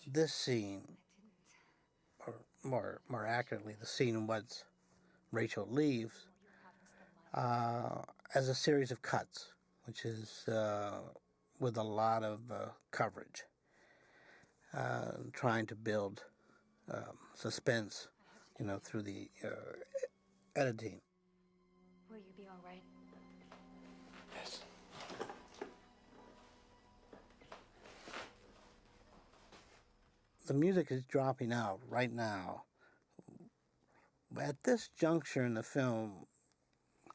this scene, or more accurately, the scene once Rachel leaves, as a series of cuts, which is with a lot of coverage, trying to build suspense, through the editing. Will you be all right? Yes. The music is dropping out right now. At this juncture in the film,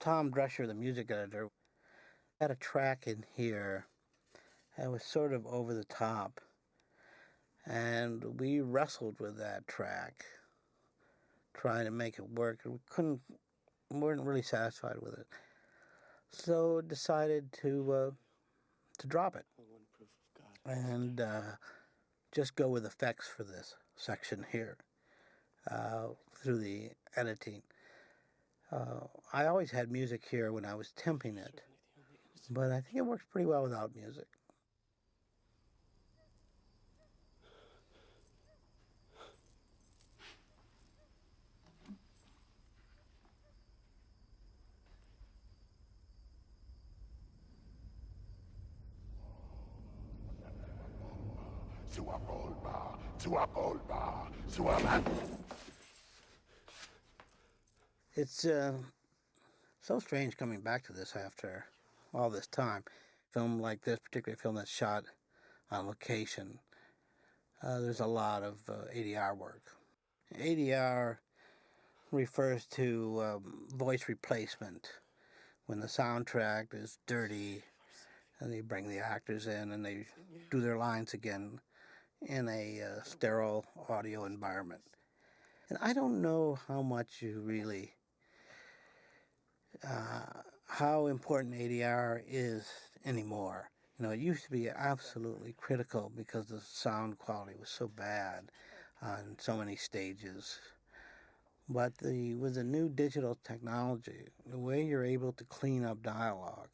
Tom Drescher, the music editor, had a track in here that was sort of over the top, and we wrestled with that track, trying to make it work, and we weren't really satisfied with it. So decided to drop it and just go with effects for this section here through the editing. I always had music here when I was temping it, but I think it works pretty well without music. It's so strange coming back to this after all this time. Film like this, particularly a film that's shot on location, there's a lot of ADR work. ADR refers to voice replacement, when the soundtrack is dirty and they bring the actors in and they do their lines again in a sterile audio environment. And I don't know how much you really, how important ADR is anymore. You know, it used to be absolutely critical because the sound quality was so bad on so many stages. But with the new digital technology, the way you're able to clean up dialogue,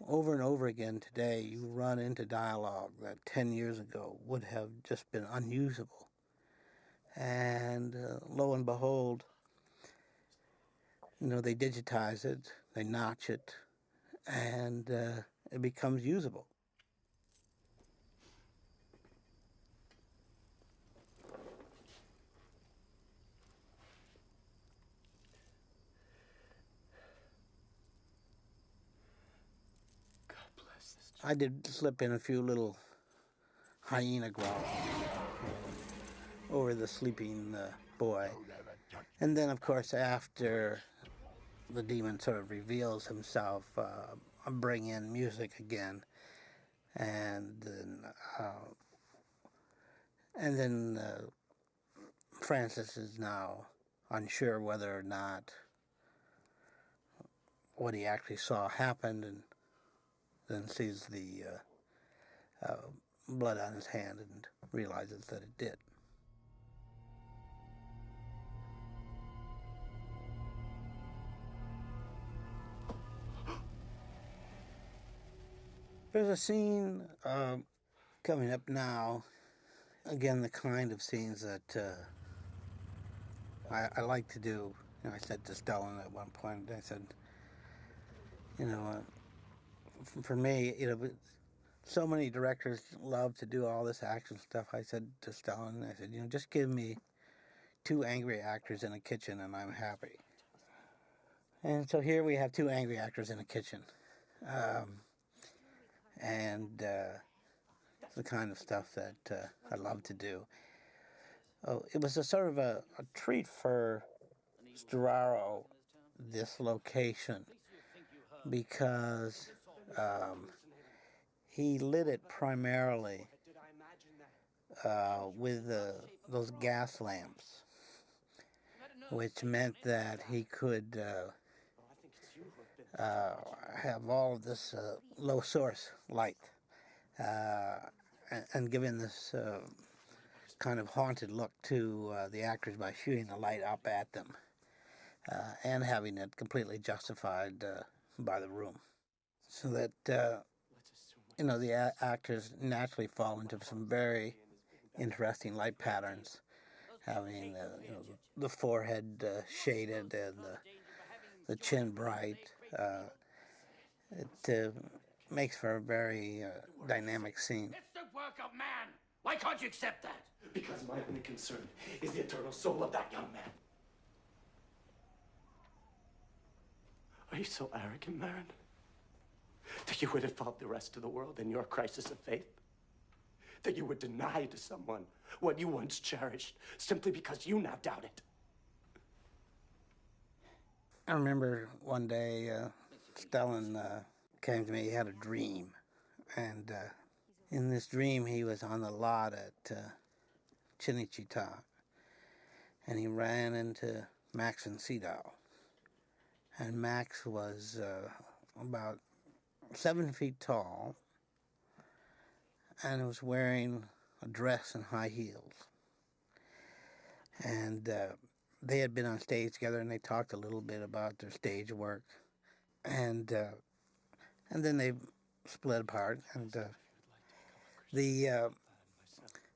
over and over again today, you run into dialogue that 10 years ago would have just been unusable. And lo and behold, you know, they digitize it, they notch it, and it becomes usable. I did slip in a few little hyena growls over the sleeping boy. And then, of course, after the demon sort of reveals himself, I bring in music again. And then Francis is now unsure whether or not what he actually saw happened, and then sees the blood on his hand and realizes that it did. There's a scene coming up now, again, the kind of scenes that I like to do. You know, I said to Stellan at one point, I said, you know, for me, you know, so many directors love to do all this action stuff. I said to Stellan, I said, you know, just give me 2 angry actors in a kitchen and I'm happy. And so here we have 2 angry actors in a kitchen. And it's the kind of stuff that I love to do. Oh, it was a sort of a treat for Storaro, this location, because he lit it primarily with those gas lamps, which meant that he could have all of this low source light and giving this kind of haunted look to the actors by shooting the light up at them and having it completely justified by the room, so that you know, the actors naturally fall into some very interesting light patterns, having you know, the forehead shaded and the chin bright. It makes for a very dynamic scene. It's the work of man. Why can't you accept that? Because my only concern is the eternal soul of that young man. Are you so arrogant, Marin? That you would have fought the rest of the world in your crisis of faith? That you would deny to someone what you once cherished simply because you now doubt it? I remember one day Stellan came to me. He had a dream, and in this dream he was on the lot at Cinecittà, and he ran into Max and Sydow. And Max was about 7 feet tall and was wearing a dress and high heels. And they had been on stage together, and they talked a little bit about their stage work. And then they split apart, and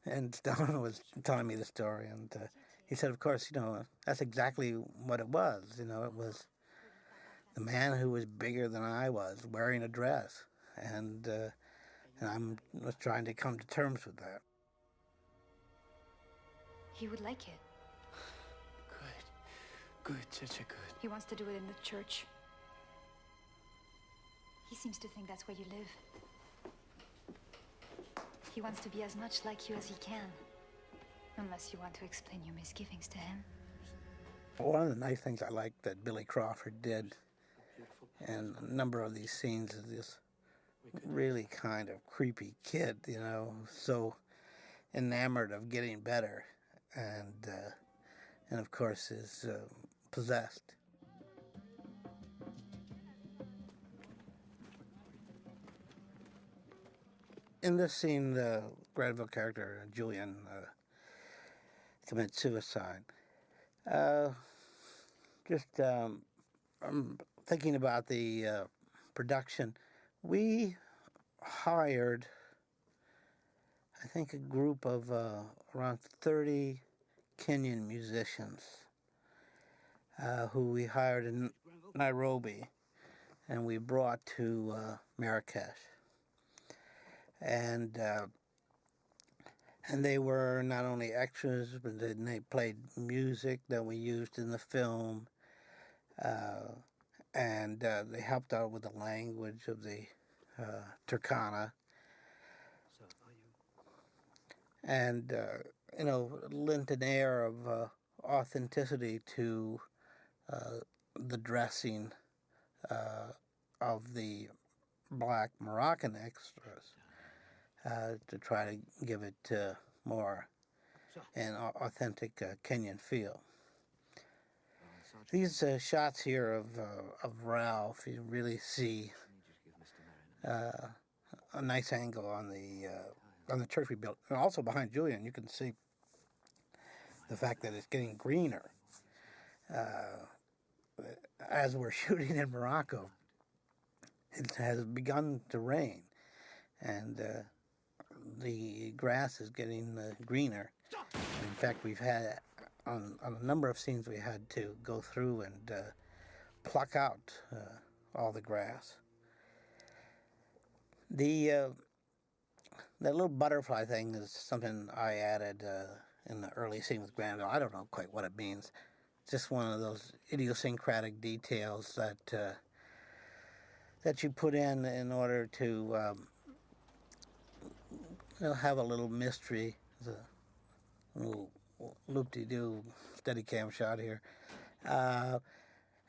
and Stellan was telling me the story, and he said, of course, you know, that's exactly what it was. You know, it was the man who was bigger than I was wearing a dress, and I was trying to come to terms with that. He would like it. Good, Chicha, good. He wants to do it in the church. He seems to think that's where you live. He wants to be as much like you as he can. Unless you want to explain your misgivings to him. One of the nice things I liked that Billy Crawford did in a number of these scenes is this really kind of creepy kid, you know, so enamored of getting better. and of course is possessed. In this scene, the Granville character, Julian, commits suicide. I'm thinking about the production. We hired, I think, a group of around 30 Kenyan musicians who we hired in Nairobi and we brought to Marrakesh. And they were not only extras, but they played music that we used in the film. And they helped out with the language of the Turkana. And, lent an air of authenticity to the dressing of the black Moroccan extras to try to give it more an authentic Kenyan feel. These shots here of Ralph, you really see a nice angle on the church we built, and also behind Julian, you can see the fact that it's getting greener as we're shooting in Morocco. It has begun to rain, and the grass is getting greener. In fact, we've had on a number of scenes we had to go through and pluck out all the grass. That little butterfly thing is something I added in the early scene with Granville. I don't know quite what it means. It's just one of those idiosyncratic details that you put in order to have a little mystery. There's a little loop-de-doo Steadicam shot here. And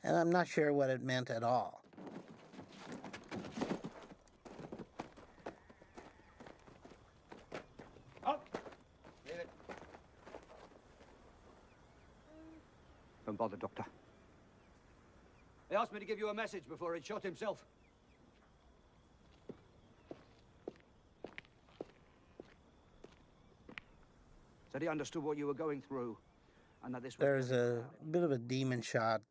I'm not sure what it meant at all. Oh! Leave it. Don't bother, Doctor. He asked me to give you a message before he shot himself. Said he understood what you were going through, and that this was... There's a bit of a demon shot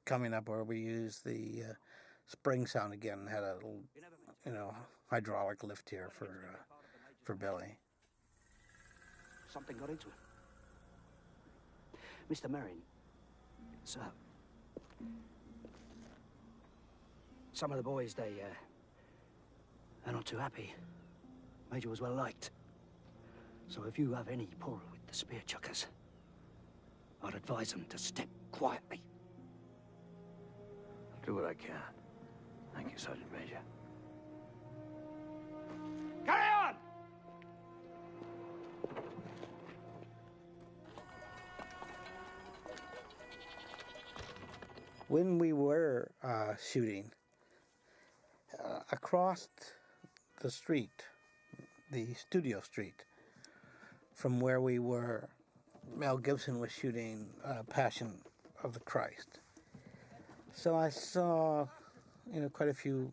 coming up where we use the spring sound again. Had a little, hydraulic lift here for Billy. Something got into him. Mr. Merrin, sir. Some of the boys, they're not too happy. Major was well liked. So if you have any pull with the spear chuckers, I'd advise them to step quietly. I'll do what I can. Thank you, Sergeant Major. Carry on! When we were shooting, across the street, the studio street, from where we were, Mel Gibson was shooting Passion of the Christ. So I saw, quite a few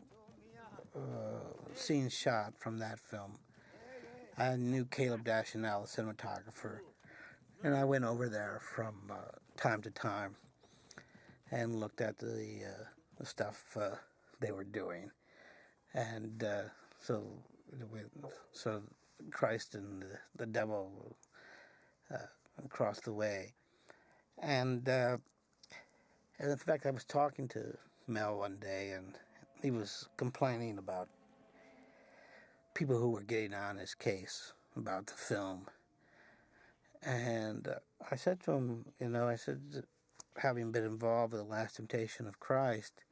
scenes shot from that film. I knew Caleb Deschanel, the cinematographer, and I went over there from time to time and looked at the stuff they were doing. And so Christ and the devil across the way. And in fact, I was talking to Mel one day, and he was complaining about people who were getting on his case about the film. And I said to him, having been involved with The Last Temptation of Christ,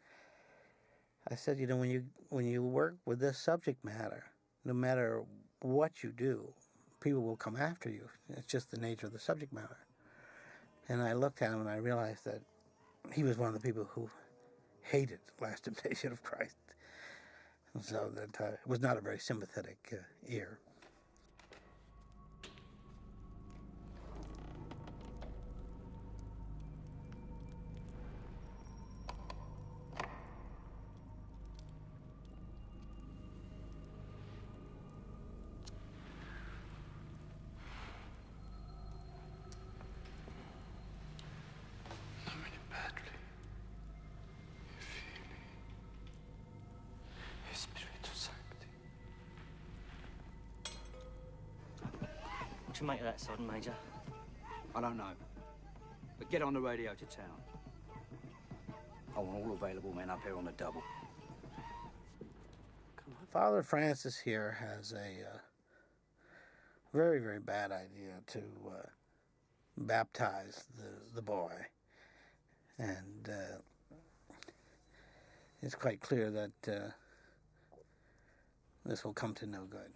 I said, when you work with this subject matter, no matter what you do, people will come after you. It's just the nature of the subject matter. And I looked at him and I realized that he was one of the people who hated The Last Temptation of Christ. And so that it was not a very sympathetic ear. What do you make of that, Sergeant Major? I don't know. But get on the radio to town. I want all available men up here on the double. Father Francis here has a very, very bad idea to baptize the boy. And it's quite clear that this will come to no good.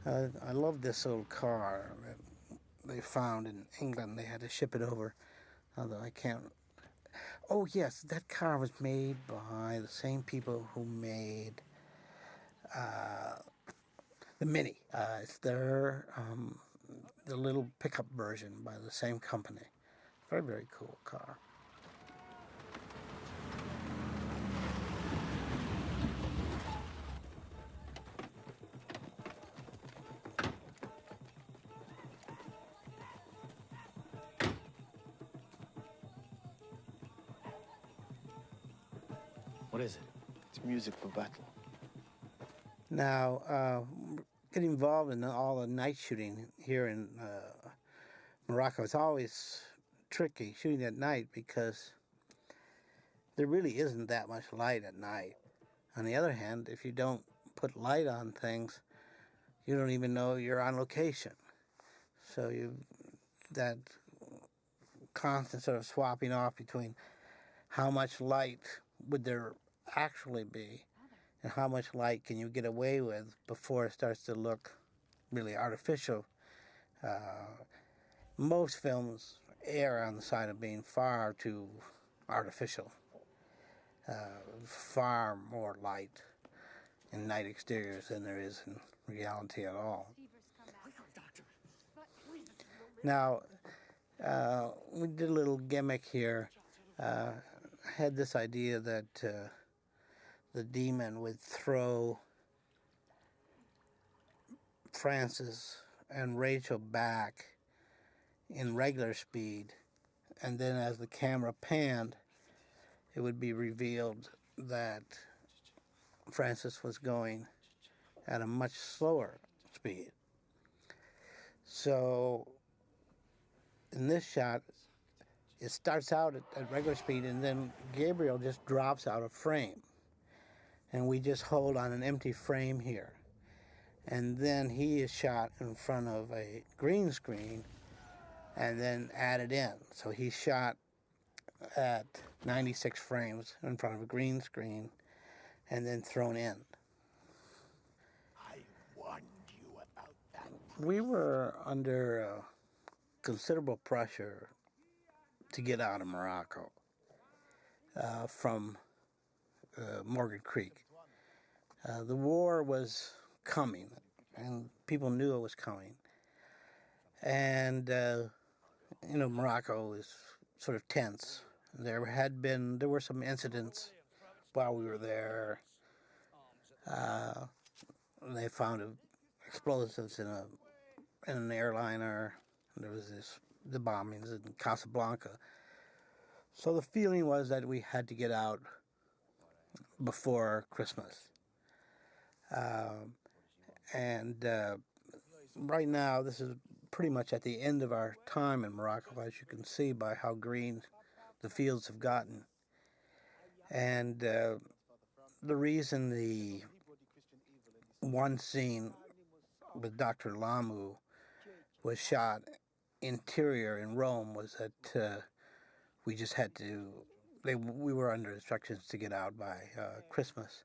I love this old car that they found in England. They had to ship it over, although I can't. Oh yes, that car was made by the same people who made the Mini. It's their the little pickup version by the same company. Very, very cool car. What is it? It's music for battle. Now, getting involved in all the night shooting here in Morocco, it's always tricky shooting at night because there really isn't that much light at night. On the other hand, if you don't put light on things, you don't even know you're on location. So that constant sort of swapping off between how much light would there actually be and how much light can you get away with before it starts to look really artificial. Most films err on the side of being far too artificial. Far more light in night exteriors than there is in reality at all. Now, we did a little gimmick here. I had this idea that the demon would throw Francis and Rachel back in regular speed, and then as the camera panned, it would be revealed that Francis was going at a much slower speed. So in this shot, it starts out at regular speed, and then Gabriel just drops out of frame. And we just hold on an empty frame here. And then he is shot in front of a green screen and then added in. So he's shot at 96 frames in front of a green screen and then thrown in. I warned you about that. We were under considerable pressure to get out of Morocco from Morgan Creek. The war was coming, and people knew it was coming. And, Morocco is sort of tense. There were some incidents while we were there. They found explosives in an airliner. There was the bombings in Casablanca. So the feeling was that we had to get out before Christmas. Right now, this is pretty much at the end of our time in Morocco, as you can see by how green the fields have gotten. And the reason the one scene with Dr. Lamu was shot interior in Rome was that we just had to, we were under instructions to get out by Christmas.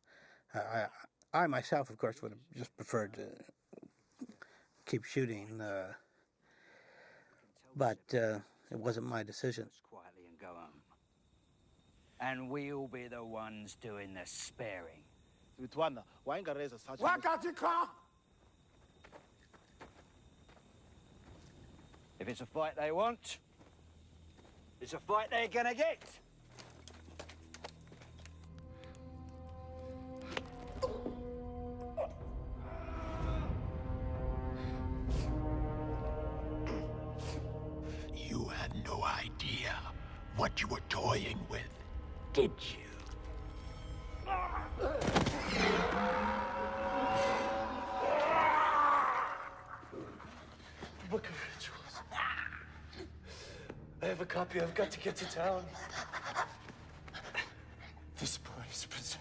I myself, of course, would have just preferred to keep shooting, but it wasn't my decision. Quietly and go home. And we'll be the ones doing the sparing. If it's a fight they want, it's a fight they're gonna get. You had no idea what you were toying with, did you? have a copy. I've got to get to town. This boy is possessed.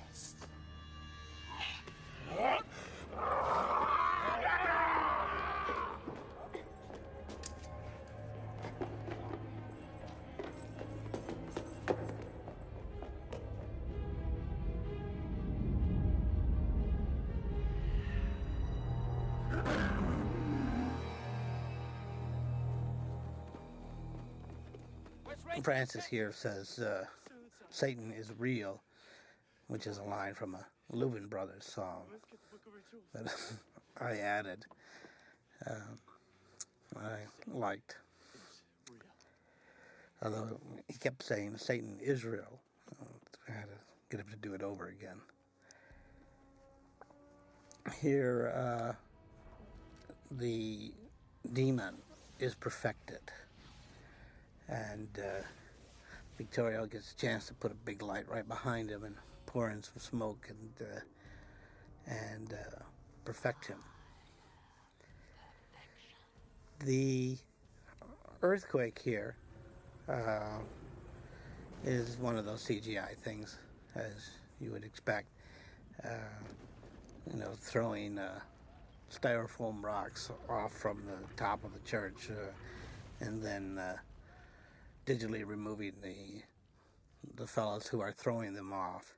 Francis here says Satan is real, which is a line from a Louvin Brothers song that I added. I liked. Although he kept saying Satan is real. I had to get him to do it over again. Here, the demon is perfected. And Victorio gets a chance to put a big light right behind him and pour in some smoke and perfect him. The earthquake here is one of those CGI things, as you would expect. Throwing styrofoam rocks off from the top of the church, and then digitally removing the fellows who are throwing them off.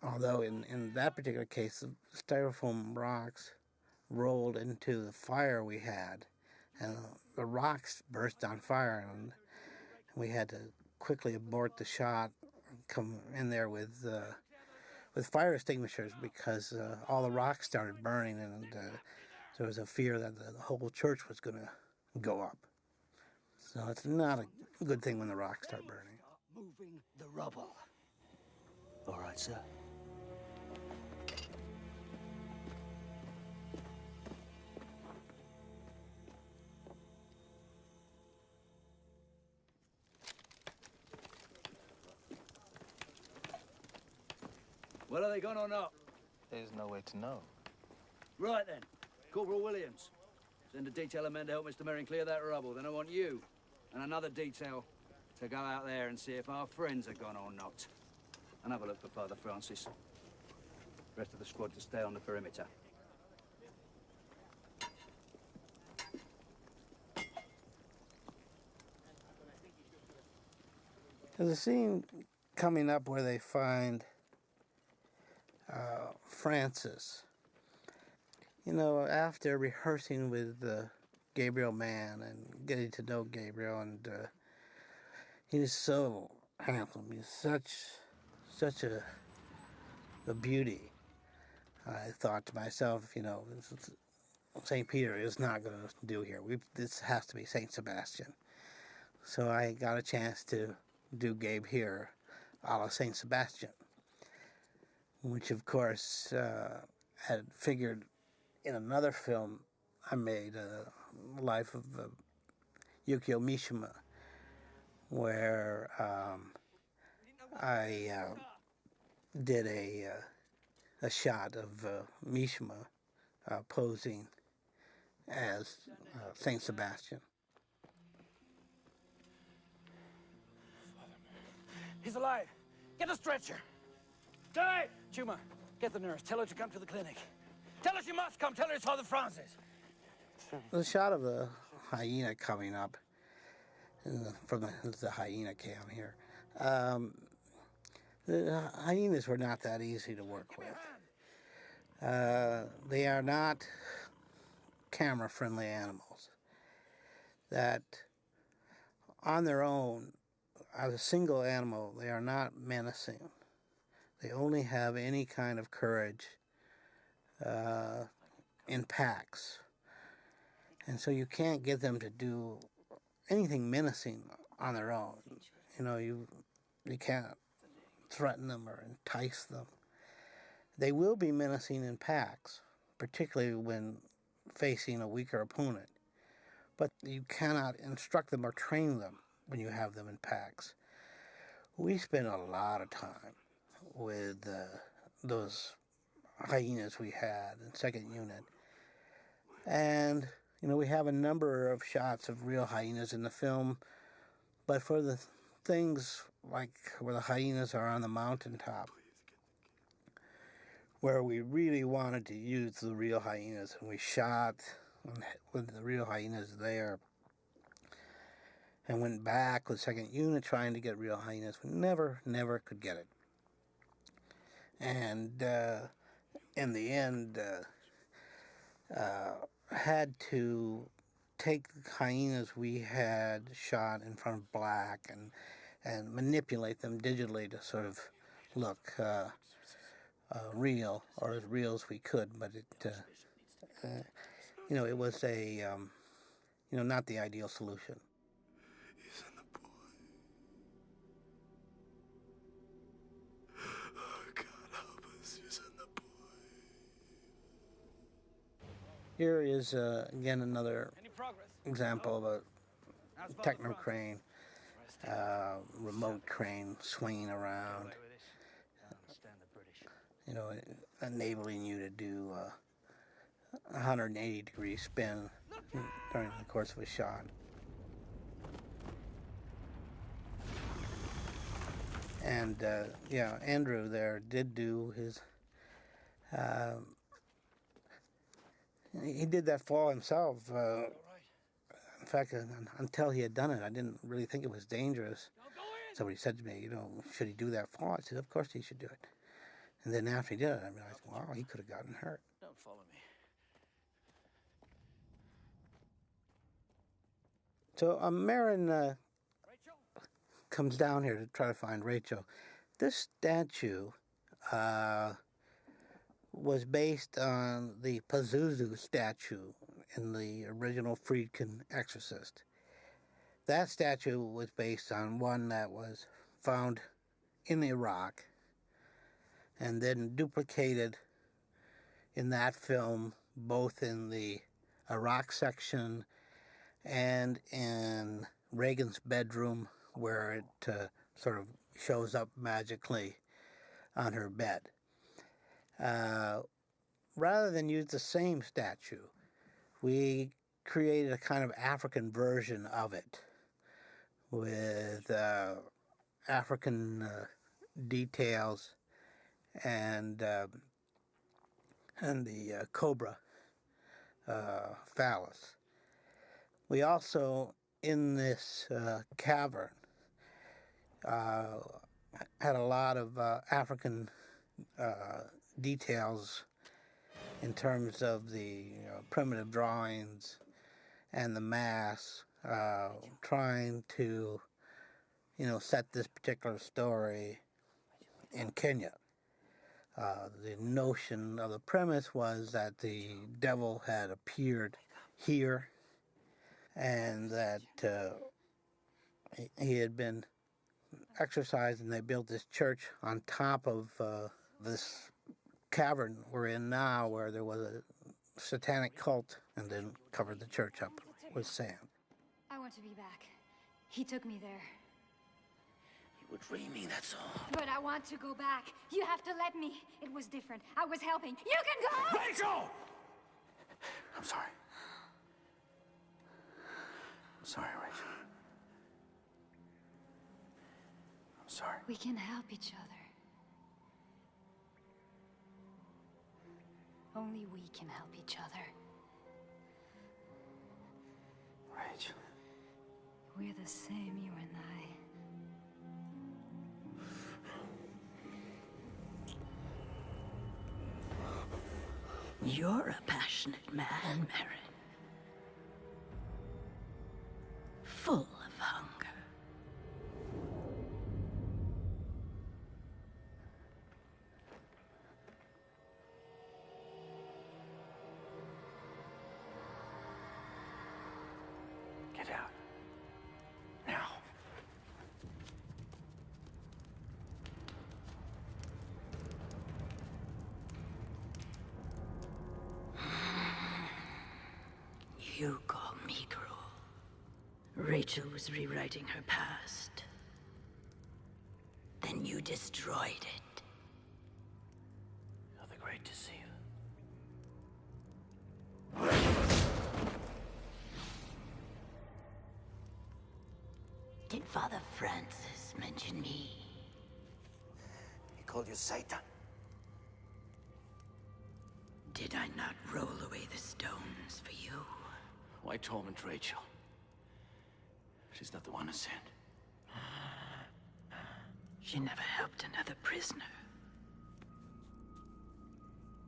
Although in that particular case, the styrofoam rocks rolled into the fire we had, and the rocks burst on fire, and we had to quickly abort the shot, come in there with fire extinguishers because all the rocks started burning, and there was a fear that the whole church was going to go up. So it's not a good thing when the rocks start burning. Moving the rubble. All right, sir. Well, are they gone or not? There's no way to know. Right then. Corporal Williams, send a detailer man to help Mr. Merrin clear that rubble. Then I want you and another detail to go out there and see if our friends are gone or not. And have a look for Father Francis. The rest of the squad to stay on the perimeter. There's a scene coming up where they find Francis. After rehearsing with Gabriel Mann and getting to know Gabriel, and he's so handsome. He's such a beauty. I thought to myself, St. Peter is not going to do here. This has to be St. Sebastian. So I got a chance to do Gabe here a la St. Sebastian, which of course had figured in another film I made, Life of Yukio Mishima, where I did a shot of Mishima posing as St. Sebastian. He's alive. Get a stretcher. Die! Chuma, get the nurse. Tell her to come to the clinic. Tell her she must come. Tell her it's Father Francis. The shot of the hyena coming up from the hyena cam here. The hyenas were not that easy to work with. They are not camera-friendly animals that on their own, as a single animal, they are not menacing. They only have any kind of courage in packs. And so you can't get them to do anything menacing on their own. You can't threaten them or entice them. They will be menacing in packs, particularly when facing a weaker opponent. But you cannot instruct them or train them when you have them in packs. We spent a lot of time with those hyenas we had in 2nd Unit. And You know, we have a number of shots of real hyenas in the film, but for the things like where the hyenas are on the mountaintop, where we really wanted to use the real hyenas, and we shot with the real hyenas there, and went back with second unit trying to get real hyenas. We never could get it. And in the end, had to take the hyenas we had shot in front of black and manipulate them digitally to sort of look real, or as real as we could. But it, you know, it was a, you know, not the ideal solution. He's in the boy. Oh, God help us. He's in the boy. Here is, again, another example of a techno crane, remote crane swinging around, you know, enabling you to do a 180-degree spin during the course of a shot. And, yeah, Andrew there did do his... he did that fall himself. In fact, until he had done it, I didn't really think it was dangerous. Somebody said to me, you know, should he do that fall? I said, of course he should do it. And then after he did it, I realized, wow, he could have gotten hurt. Don't follow me. So Marin comes down here to try to find Rachel. This statue was based on the Pazuzu statue in the original Friedkin Exorcist. That statue was based on one that was found in Iraq and then duplicated in that film, both in the Iraq section and in Reagan's bedroom, where it sort of shows up magically on her bed. Rather than use the same statue, we created a kind of African version of it with African details and the cobra phallus. We also, in this cavern, had a lot of African details in terms of the primitive drawings and the mass, trying to, set this particular story in Kenya. The notion of the premise was that the devil had appeared here and that he had been exorcised, and they built this church on top of this cavern we're in now, where there was a satanic cult, and then covered the church up with sand. I want to be back. He took me there. You were dreaming, that's all. But I want to go back. You have to let me. It was different. I was helping. You can go! Rachel! I'm sorry. I'm sorry, Rachel. I'm sorry. We can help each other. Only we can help each other. Rachel. We're the same, you and I. You're a passionate man, Marin. Full of hunger. Get out. Now. You call me cruel. Rachel was rewriting her past. Then you destroyed it. You're the great deceiver. Father Francis mention me? He called you Satan. Did I not roll away the stones for you? Why torment Rachel? She's not the one who sinned. She never helped another prisoner.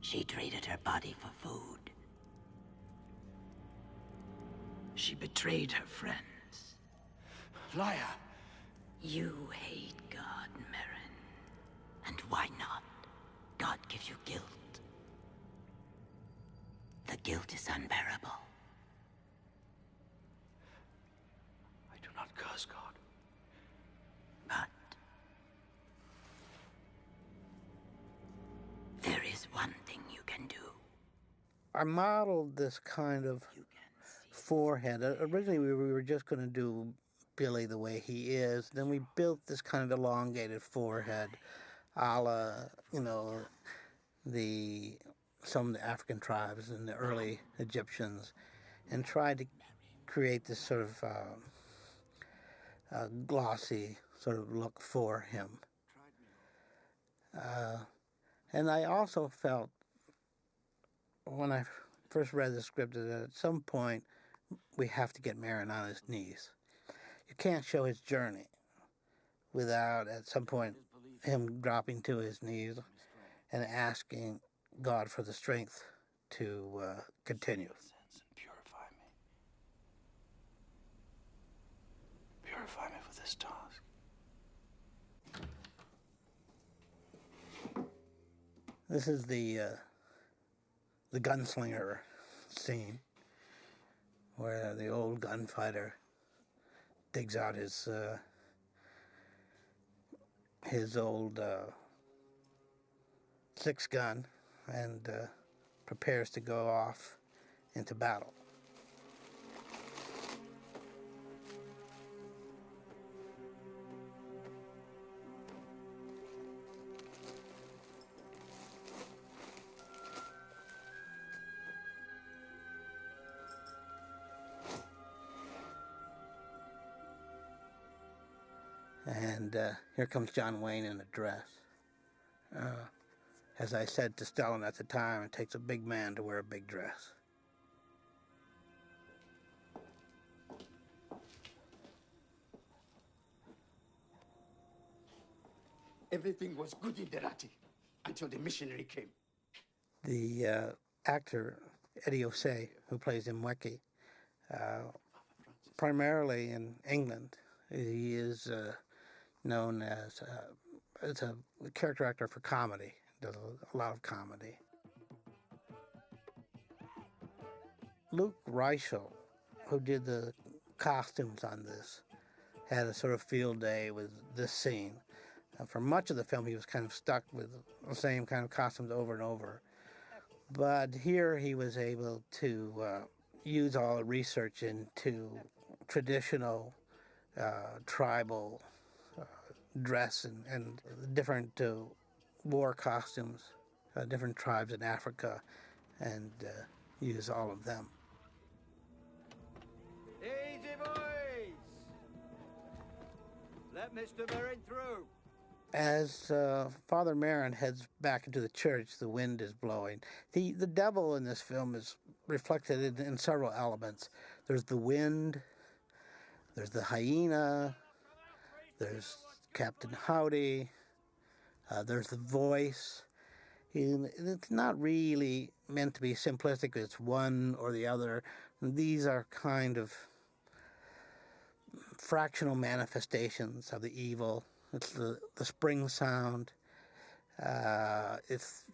She traded her body for food. She betrayed her friends. Liar! You hate God, Merrin. And why not? God gives you guilt. The guilt is unbearable. I do not curse God. But there is one thing you can do. I modeled this kind of forehead. Originally, we were just going to do Billy the way he is. Then we built this kind of elongated forehead, a la, you know, some of the African tribes and the early Egyptians, and tried to create this sort of glossy sort of look for him. And I also felt, when I first read the script, that at some point we have to get Merrin on his knees. You can't show his journey without, at some point, him dropping to his knees and asking God for the strength to continue. Purify me. Purify me for this task. This is the gunslinger scene, where the old gunfighter digs out his old 6-gun and prepares to go off into battle. And here comes John Wayne in a dress. As I said to Stellan at the time, it takes a big man to wear a big dress. Everything was good in Derati until the missionary came. The actor, Eddie Osei, who plays Mweki, primarily in England, he is known as a character actor for comedy. Does a lot of comedy. Luke Reichel, who did the costumes on this, had a sort of field day with this scene. For much of the film, he was kind of stuck with the same kind of costumes over and over. But here he was able to use all the research into traditional tribal dress and different war costumes, different tribes in Africa, and use all of them. Easy, boys! Let Mr. Merrin through. As Father Merrin heads back into the church, the wind is blowing. The devil in this film is reflected in several elements. There's the wind, there's the hyena, there's Captain Howdy, there's the voice. It's not really meant to be simplistic. It's one or the other. These are kind of fractional manifestations of the evil. It's the spring sound. It's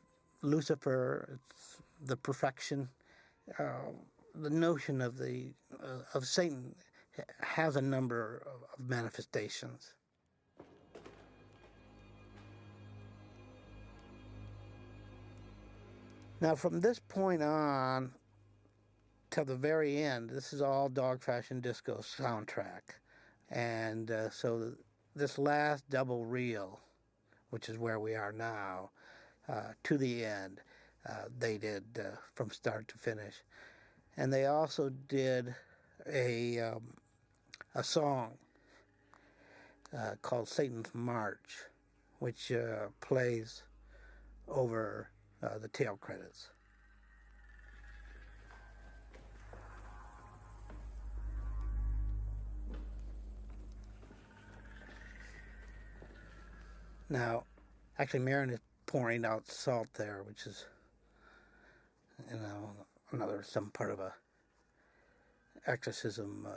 Lucifer. It's the perfection. The notion of Satan has a number of manifestations. Now, from this point on till the very end, this is all Dog Fashion Disco soundtrack. And so this last double reel, which is where we are now, to the end, they did from start to finish. And they also did a song called Satan's March, which plays over the tail credits. Now, actually, Marin is pouring out salt there, which is, some part of a exorcism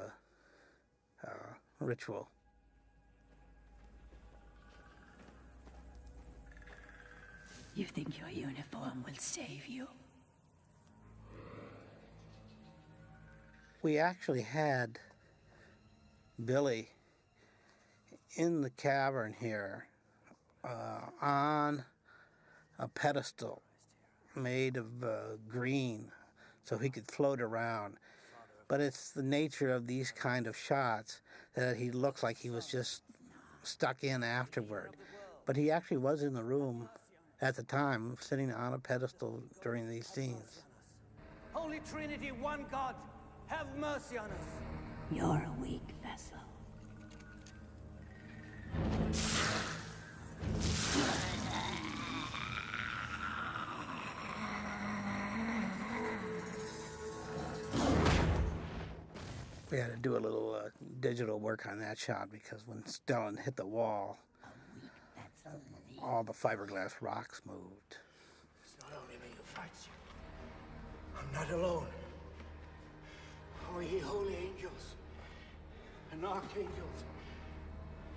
ritual. You think your uniform will save you? We actually had Billy in the cavern here on a pedestal made of green so he could float around. But it's the nature of these kind of shots that he looks like he was just stuck in afterward. But he actually was in the room at the time, sitting on a pedestal during these scenes. Holy Trinity, one God, have mercy on us. You're a weak vessel. We had to do a little digital work on that shot because when Stellan hit the wall, all the fiberglass rocks moved. It's not only me who fights you. I'm not alone. Oh, ye holy angels and archangels,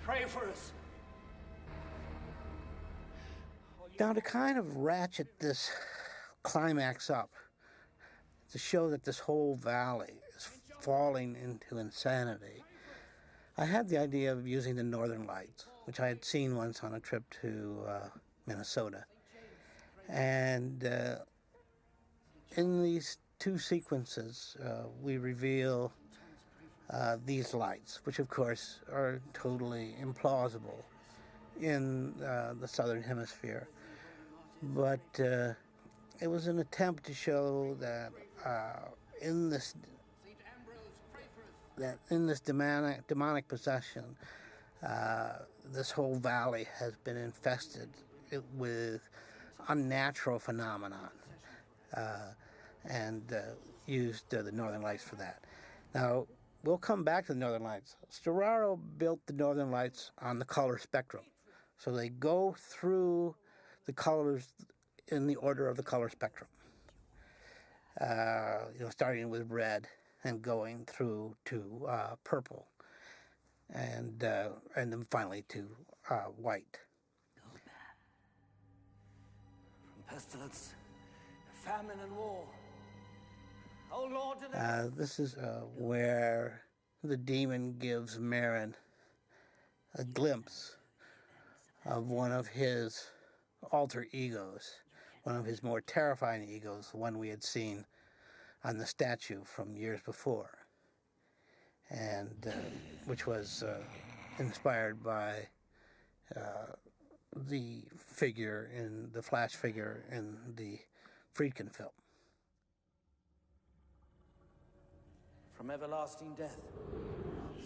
pray for us. Now, to kind of ratchet this climax up, to show that this whole valley is falling into insanity, I had the idea of using the Northern Lights, which I had seen once on a trip to Minnesota. And in these two sequences, we reveal these lights, which of course are totally implausible in the Southern Hemisphere. But it was an attempt to show that in this demonic possession, this whole valley has been infested with unnatural phenomenon, and used the Northern Lights for that. Now, we'll come back to the Northern Lights. Storaro built the Northern Lights on the color spectrum. So they go through the colors in the order of the color spectrum. Starting with red and going through to purple, and then finally to white. From pestilence, famine, and war. Oh Lord, This is where the demon gives Marin a glimpse of one of his alter egos, one of his more terrifying egos, the one we had seen on the statue from years before, and which was inspired by the Flash figure in the Friedkin film. From everlasting death.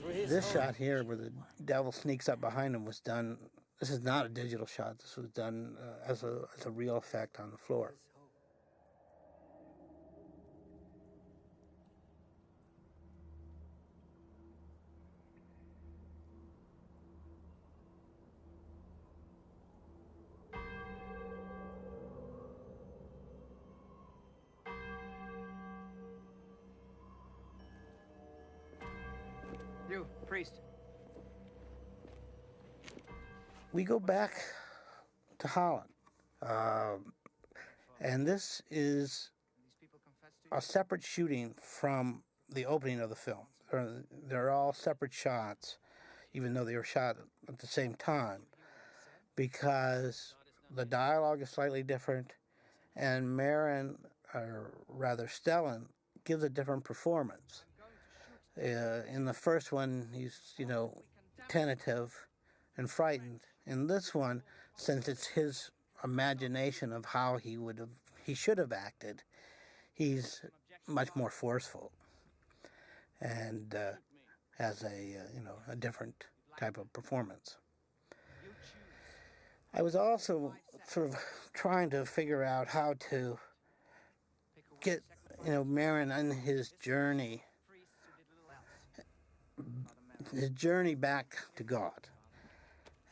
Through his This shot here, where the devil sneaks up behind him, was done. This is not a digital shot. This was done as a real effect on the floor. You, priest. We go back to Holland, and this is a separate shooting from the opening of the film. They're all separate shots, even though they were shot at the same time, because the dialogue is slightly different, and Marin, or rather Stellan, gives a different performance. In the first one, he's, tentative and frightened. In this one, since it's his imagination of how he should have acted, he's much more forceful and has a different type of performance. I was also sort of trying to figure out how to get, Marin on his journey back to God.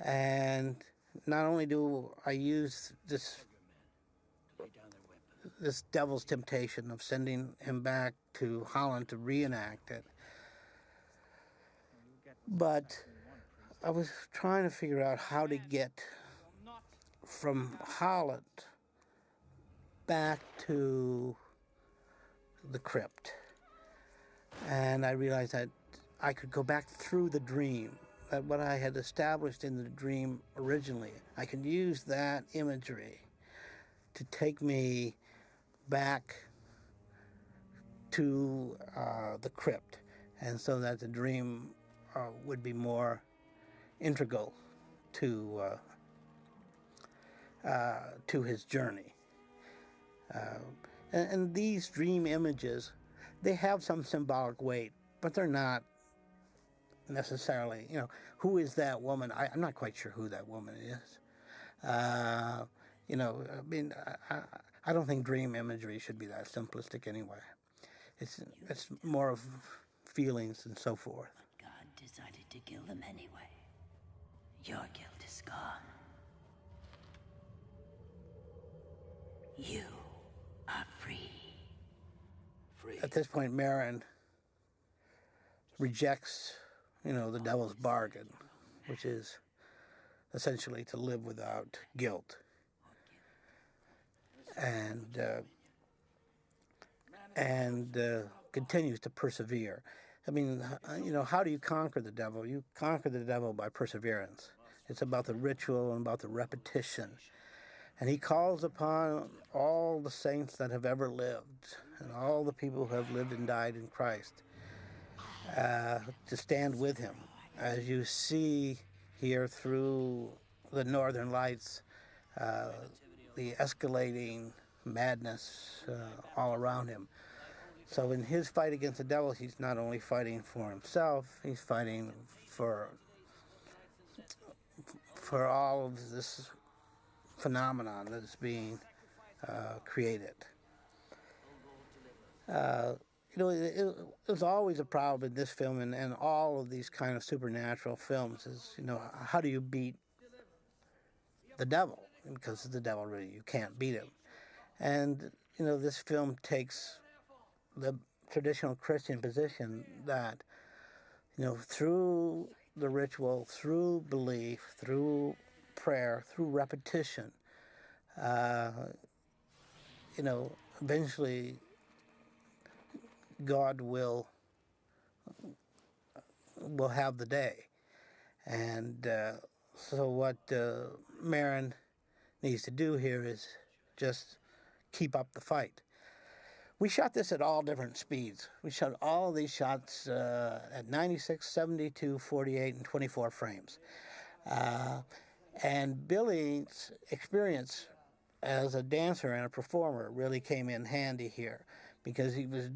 And not only do I use this devil's temptation of sending him back to Holland to reenact it, but I was trying to figure out how to get from Holland back to the crypt. And I realized that I could go back through the dream, that what I had established in the dream originally, I could use that imagery to take me back to the crypt, and so that the dream would be more integral to his journey. And these dream images, they have some symbolic weight, but they're not necessarily, who is that woman? I'm not quite sure who that woman is. I don't think dream imagery should be that simplistic anyway. It's more of feelings and so forth. God decided to kill them anyway. Your guilt is gone. You are free. At this point, Marin rejects, the devil's bargain, which is essentially to live without guilt. And continues to persevere. I mean, how do you conquer the devil? You conquer the devil by perseverance. It's about the ritual and about the repetition. And he calls upon all the saints that have ever lived and all the people who have lived and died in Christ to stand with him. As you see here through the Northern Lights, the escalating madness all around him. So in his fight against the devil, he's not only fighting for himself, he's fighting for all of this phenomenon that is being created. It was always a problem in this film and all of these kind of supernatural films is, how do you beat the devil? Because the devil, really, you can't beat him. And, this film takes the traditional Christian position that, through the ritual, through belief, through prayer, through repetition, eventually God will have the day. And so what Marin needs to do here is just keep up the fight. We shot this at all different speeds. We shot all these shots at 96, 72, 48, and 24 frames. And Billy's experience as a dancer and a performer really came in handy here because he was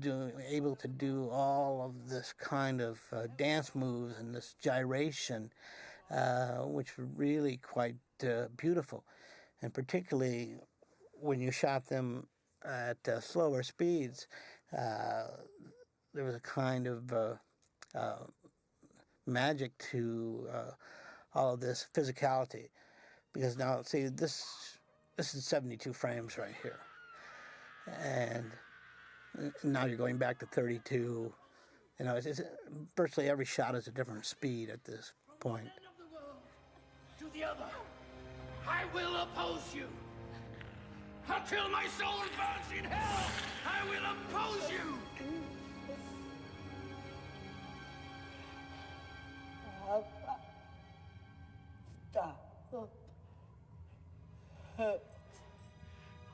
able to do all of this kind of dance moves and this gyration, which were really quite beautiful. And particularly when you shot them at slower speeds, there was a kind of magic to all of this physicality. Because now, see, this is 72 frames right here. And now you're going back to 32. It's virtually every shot is a different speed at this point. To the other, I will oppose you. Until my soul burns in hell, I will oppose you.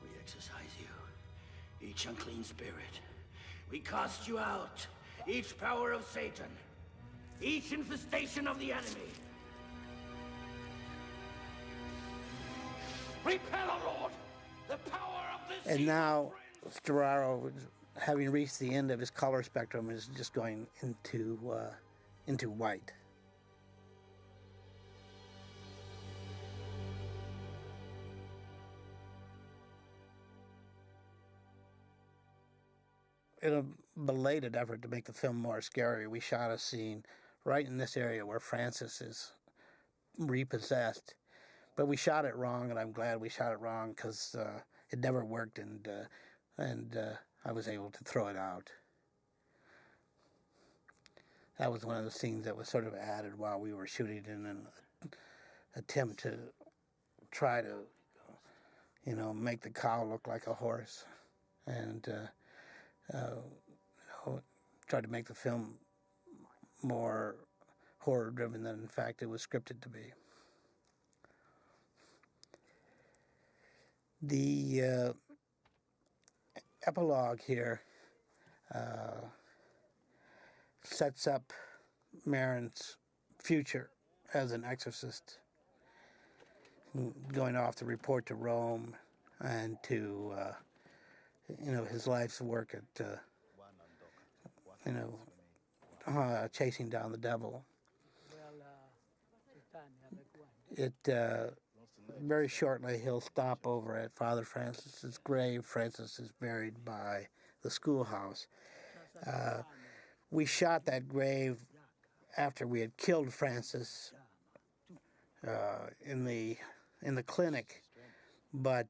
We exorcise you, each unclean spirit. We cast you out, each power of Satan, each infestation of the enemy. Repel, O Lord, the power of this. And now, Storaro, having reached the end of his color spectrum, is just going into white. in a belated effort to make the film more scary, we shot a scene right in this area where Francis is repossessed. But we shot it wrong, and I'm glad we shot it wrong because it never worked, and I was able to throw it out. That was one of the scenes that was sort of added while we were shooting in an attempt to try to, make the cow look like a horse, and try to make the film more horror-driven than, in fact, it was scripted to be. The epilogue here sets up Marin's future as an exorcist, going off to report to Rome and to, his life's work at, chasing down the devil. Very shortly, he'll stop over at Father Francis's grave. Francis is buried by the schoolhouse. We shot that grave after we had killed Francis in the clinic, but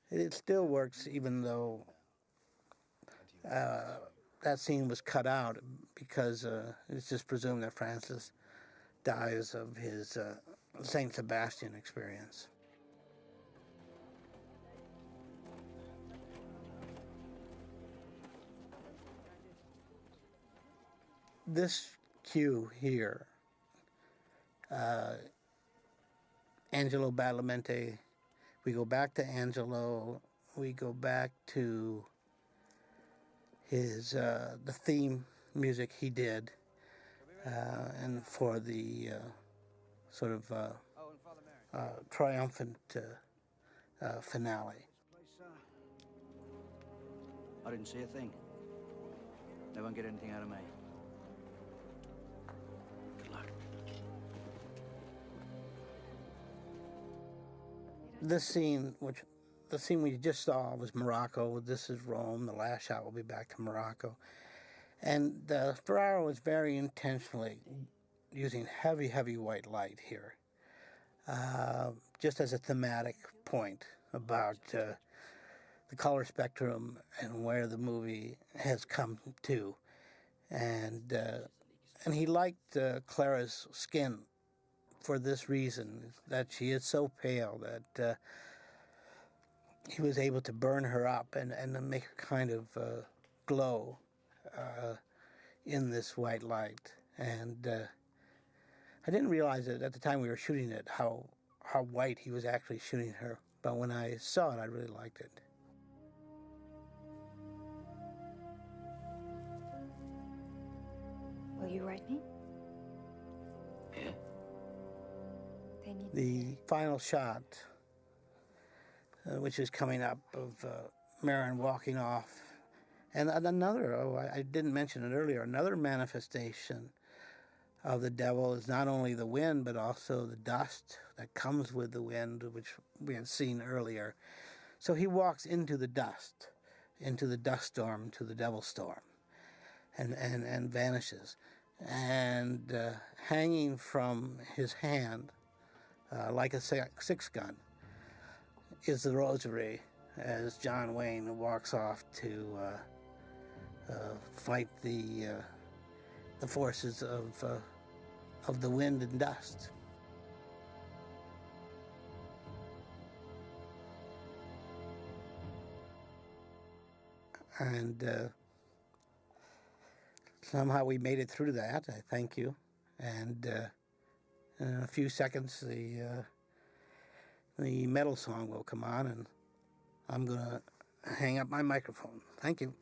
it still works, even though that scene was cut out, because it's just presumed that Francis dies of his Saint Sebastian experience. This cue here, Angelo Badalamenti, we go back to Angelo, we go back to his the theme music he did, and for the sort of triumphant finale. I didn't see a thing. They won't get anything out of me. Good luck. This scene, the scene we just saw was Morocco. This is Rome. The last shot will be back to Morocco. And Ferraro was very intentionally using heavy, heavy white light here, just as a thematic point about the color spectrum and where the movie has come to. And he liked Clara's skin for this reason, that she is so pale that he was able to burn her up and make her kind of glow in this white light. And I didn't realize it at the time we were shooting it, how white he was actually shooting her. But when I saw it, I really liked it. Will you write me? Yeah. The final shot, which is coming up, of Marin walking off. And another, I didn't mention it earlier, another manifestation of the devil is not only the wind, but also the dust that comes with the wind, which we had seen earlier. So he walks into the dust storm, to the devil storm, and vanishes. And hanging from his hand, like a six gun, is the rosary, as John Wayne walks off to fight the forces of the wind and dust. And somehow we made it through that. I thank you. And in a few seconds, the metal song will come on, and I'm going to hang up my microphone. Thank you.